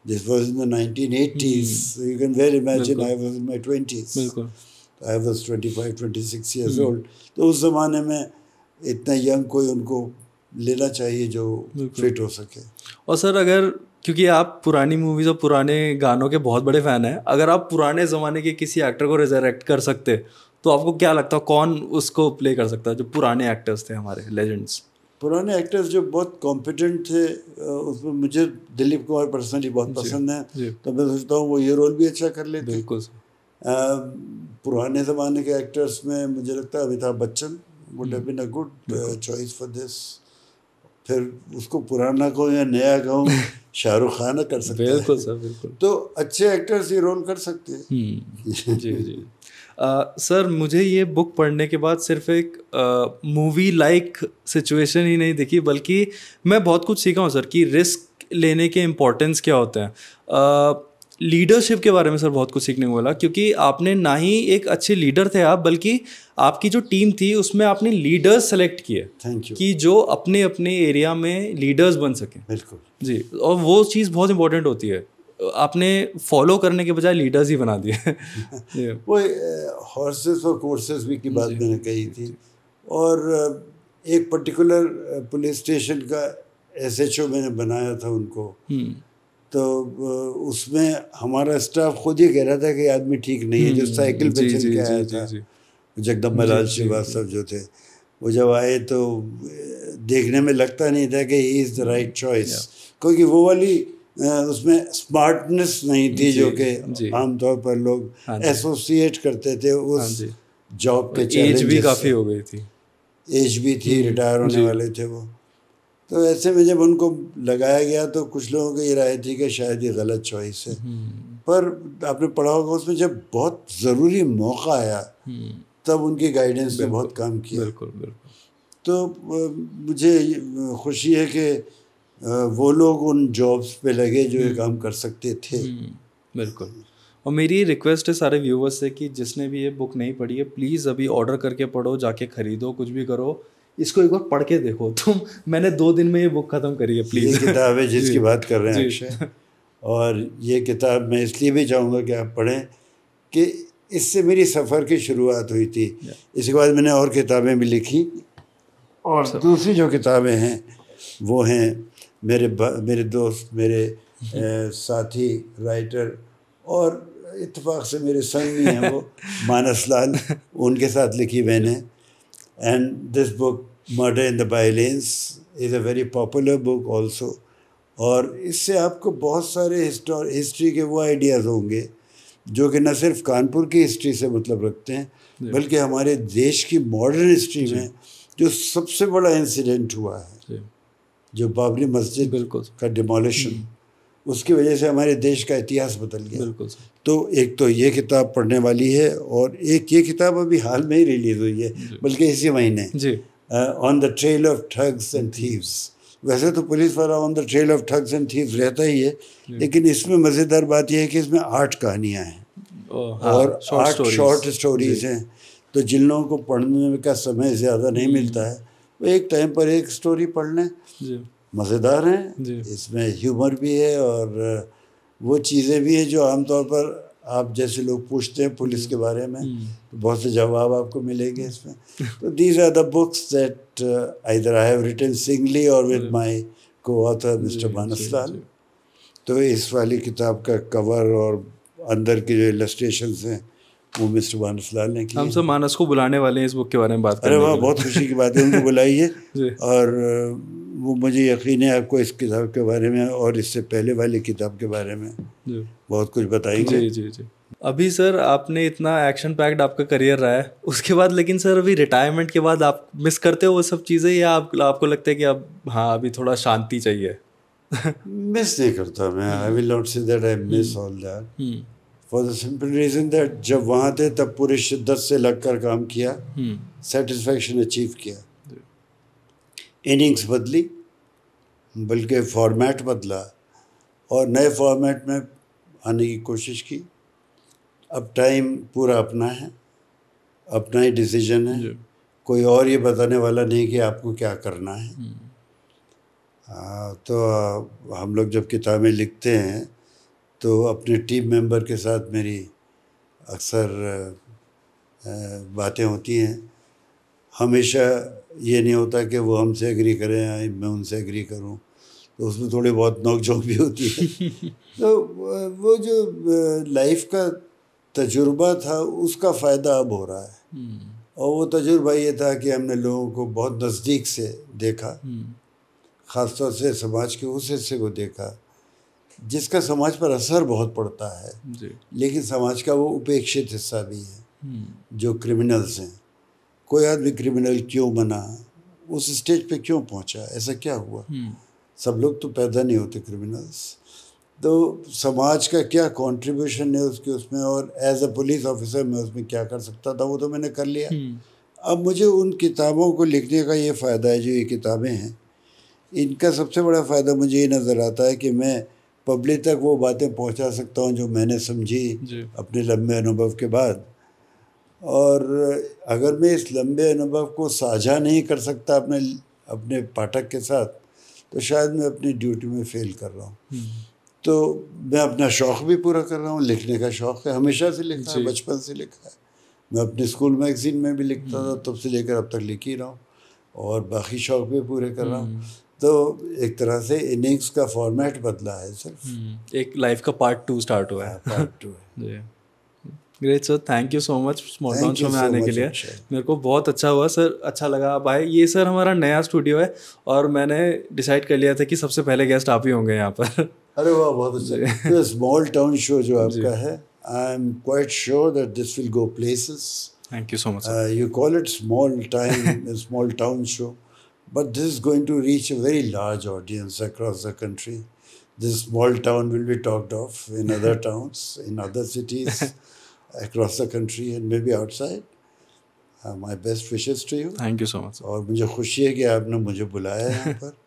this was in the 1980s, you can well imagine I was in my 20s, I was 25-26 years old. तो उस ज़माने में इतना young कोई उनको लेना चाहिए जो फिट हो सके। और सर अगर, क्योंकि आप पुरानी मूवीज़ और पुराने गानों के बहुत बड़े फ़ैन हैं, अगर आप पुराने ज़माने के किसी एक्टर को रिजरेक्ट कर सकते तो आपको क्या लगता है कौन उसको प्ले कर सकता है, जो पुराने एक्टर्स थे हमारे लेजेंड्स? पुराने एक्टर्स जो बहुत कॉम्पिटेंट थे, उसमें मुझे दिलीप कुमार पर्सनली बहुत पसंद है, तो मैं सोचता हूँ वो ये रोल भी अच्छा कर लेते। बिल्कुल। पुराने ज़माने के एक्टर्स में मुझे लगता है Amitabh Bachchan would have been a good choice for this. फिर उसको पुराना कहूँ या नया कहूँ, शाहरुख खान कर सकते हैं। बिल्कुल सर, बिल्कुल। तो अच्छे एक्टर्स ये रोल कर सकते हैं। जी जी। सर मुझे ये बुक पढ़ने के बाद सिर्फ एक मूवी लाइक सिचुएशन ही नहीं दिखी, बल्कि मैं बहुत कुछ सीखा हूँ सर कि रिस्क लेने के इम्पोर्टेंस क्या होते हैं। लीडरशिप के बारे में सर बहुत कुछ सीखने को मिला, क्योंकि आपने ना ही एक अच्छे लीडर थे आप, बल्कि आपकी जो टीम थी उसमें आपने लीडर्स सेलेक्ट किए। Thank you. कि जो अपने अपने एरिया में लीडर्स बन सकें। बिल्कुल जी। और वो चीज़ बहुत इंपॉर्टेंट होती है, आपने फॉलो करने के बजाय लीडर्स ही बना दिए। वो हॉर्सेस और कोर्सेस भी की बात मैंने कही थी, और एक पर्टिकुलर पुलिस स्टेशन का SHO मैंने बनाया था उनको, तो उसमें हमारा स्टाफ खुद ही कह रहा था कि आदमी ठीक नहीं है। जो साइकिल पे चल के आया था, जगदम्बालाल श्रीवास्तव जो थे, वो जब आए तो देखने में लगता नहीं था कि he is the right choice, क्योंकि वो वाली उसमें स्मार्टनेस नहीं थी जो कि आमतौर पर लोग एसोसिएट करते थे उस जॉब के चैलेंजेस। एज भी काफ़ी हो गई थी, एज भी थी, रिटायर होने वाले थे वो। तो ऐसे में जब उनको लगाया गया तो कुछ लोगों की ये राय थी कि शायद ये गलत चॉइस है, पर आपने पढ़ा होगा उसमें जब बहुत ज़रूरी मौका आया तब उनकी गाइडेंस ने बहुत काम किया। बिल्कुल बिल्कुल। तो मुझे खुशी है कि वो लोग उन जॉब्स पे लगे जो ये काम कर सकते थे। बिल्कुल। और मेरी रिक्वेस्ट है सारे व्यूवर्स से कि जिसने भी ये बुक नहीं पढ़ी है, प्लीज़ अभी ऑर्डर करके पढ़ो, जाके ख़रीदो, कुछ भी करो, इसको एक बार पढ़ के देखो तुम। मैंने 2 दिन में ये बुक ख़त्म करी है। प्लीज़। ये किताब है जिसकी बात कर रहे हैं अक्षय, और ये किताब मैं इसलिए भी चाहूँगा कि आप पढ़ें कि इससे मेरी सफ़र की शुरुआत हुई थी। इसके बाद मैंने और किताबें भी लिखी, और दूसरी जो किताबें हैं वो हैं मेरे दोस्त, मेरे साथी राइटर, और इत्तेफाक से मेरे सन भी हैं वो मानस लाल, उनके साथ लिखी मैंने। And this book murder in the by lens is a very popular book also, और इससे आपको बहुत सारे हिस्ट्री के वो आइडियाज़ होंगे जो कि न सिर्फ कानपुर की हिस्ट्री से मतलब रखते हैं, बल्कि हमारे देश की मॉडर्न हिस्ट्री में जो सबसे बड़ा इंसिडेंट हुआ है, जो बाबरी मस्जिद का डिमोलिशन, उसकी वजह से हमारे देश का इतिहास बदल गया। बिल्कुल। तो एक तो ये किताब पढ़ने वाली है, और एक ये किताब अभी हाल में ही रिलीज़ हुई है, बल्कि इसी महीने, on the trail of thugs and thieves. वैसे तो पुलिस वाला on the trail of thugs and thieves रहता ही है, लेकिन इसमें मज़ेदार बात यह है कि इसमें 8 कहानियाँ हैं और 8 शॉर्ट स्टोरीज़ हैं। तो जिन लोगों को पढ़ने का समय ज़्यादा नहीं मिलता है, वो एक टाइम पर एक स्टोरी पढ़ लें, मज़ेदार हैं। इसमें ह्यूमर भी है और वो चीज़ें भी हैं जो आमतौर पर आप जैसे लोग पूछते हैं पुलिस के बारे में तो बहुत से जवाब आपको मिलेंगे इसमें। तो these are the books that either I have written singly और with my co-author mister Mansalal. तो इस वाली किताब का कवर और अंदर के जो इलस्ट्रेशंस हैं वो मिस्टर मानसलाल ने किए। हम सब मानस को बुलाने वाले हैं इस बुक के बारे में बात करने। अरे वाह, बहुत खुशी की बात है, उनको बुलाइए। और वो मुझे यकीन है आपको इस किताब के बारे में और इससे पहले वाली किताब के बारे में बहुत कुछ बताएंगे। जी जी जी। अभी सर आपने इतना एक्शन पैक्ड आपका करियर रहा है, उसके बाद लेकिन सर अभी रिटायरमेंट के बाद आप मिस करते हो वो सब चीज़ें, या आपको लगता है कि अब हाँ अभी थोड़ा शांति चाहिए? मिस नहीं करता मैं। आई will not say that I miss all that, for the simple reason that जब वहाँ थे तब पूरी शिद्दत से लगकर काम किया, सेटिस्फैक्शन अचीव किया। इनिंग्स बदली बल्कि फॉर्मेट बदला और नए फॉर्मेट में आने की कोशिश की। अब टाइम पूरा अपना है, अपना ही डिसीजन है, कोई और ये बताने वाला नहीं कि आपको क्या करना है। तो हम लोग जब किताबें लिखते हैं तो अपने टीम मेंबर के साथ मेरी अक्सर बातें होती हैं। हमेशा ये नहीं होता कि वो हमसे एग्री करें या मैं उनसे एग्री करूं, तो उसमें थोड़ी बहुत नोक-झोंक भी होती है। तो वो जो लाइफ का तजुर्बा था उसका फ़ायदा अब हो रहा है। और वो तजुर्बा ये था कि हमने लोगों को बहुत नज़दीक से देखा, ख़ासतौर से समाज के उस हिस्से को देखा जिसका समाज पर असर बहुत पड़ता है, लेकिन समाज का वो उपेक्षित हिस्सा भी है, जो क्रिमिनल्स हैं। कोई आदमी क्रिमिनल क्यों बना, उस स्टेज पे क्यों पहुंचा, ऐसा क्या हुआ? सब लोग तो पैदा नहीं होते क्रिमिनल्स। तो समाज का क्या कंट्रीब्यूशन है उसके उसमें, और एज अ पुलिस ऑफिसर मैं उसमें क्या कर सकता था वो तो मैंने कर लिया। अब मुझे उन किताबों को लिखने का ये फ़ायदा है, जो ये किताबें हैं इनका सबसे बड़ा फ़ायदा मुझे ये नज़र आता है कि मैं पब्लिक तक वो बातें पहुंचा सकता हूं जो मैंने समझी अपने लंबे अनुभव के बाद। और अगर मैं इस लंबे अनुभव को साझा नहीं कर सकता अपने पाठक के साथ तो शायद मैं अपनी ड्यूटी में फेल कर रहा हूँ। तो मैं अपना शौक़ भी पूरा कर रहा हूँ, लिखने का शौक़ है, हमेशा से लिखा है, बचपन से लिखा है। मैं अपने स्कूल मैगज़ीन में भी लिखता था, तब से लेकर अब तक लिख ही रहा हूँ और बाकी शौक़ भी पूरे कर रहा हूँ। तो एक तरह से इनिंग्स का फॉर्मेट बदला है सिर्फ। एक लाइफ का पार्ट 2 स्टार्ट हुआ है। पार्ट 2 है। Great sir, thank you so much small town show में आने के लिए। मेरे को बहुत अच्छा हुआ सर, अच्छा लगा आप आए। ये सर हमारा नया स्टूडियो है और मैंने डिसाइड कर लिया था कि सबसे पहले गेस्ट आप ही होंगे यहाँ पर। अरे वाह, बहुत अच्छा। तो स्मॉल टाउन शो जो आपका है, I am quite sure that this will go places. Thank you so much. You call it small town show, but this is going to reach a very large audience across the country. This small town will be talked of in other towns, in other cities across the country and maybe outside. My best wishes to you. Thank you so much. और मुझे खुशी है कि आपने मुझे बुलाया है यहाँ पर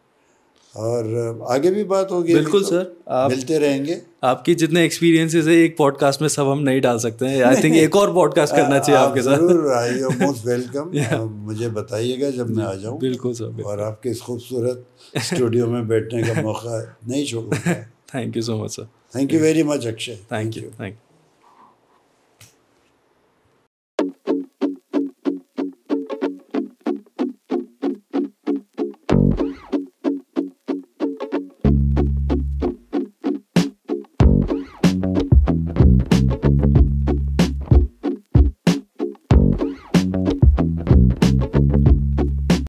और आगे भी बात होगी। बिल्कुल सर, आप मिलते रहेंगे। आपकी जितने एक्सपीरियंसेस है एक पॉडकास्ट में सब हम नहीं डाल सकते हैं। आई थिंक एक और पॉडकास्ट करना चाहिए आपके साथ। जरूर, आई एम मोस्ट वेलकम। मुझे बताइएगा जब मैं आ जाऊँ। बिल्कुल सर। और आपके इस खूबसूरत स्टूडियो में बैठने का मौका नहीं छोड़ूंगा। Thank you so much sir. Thank you very much Akshay. Thank you.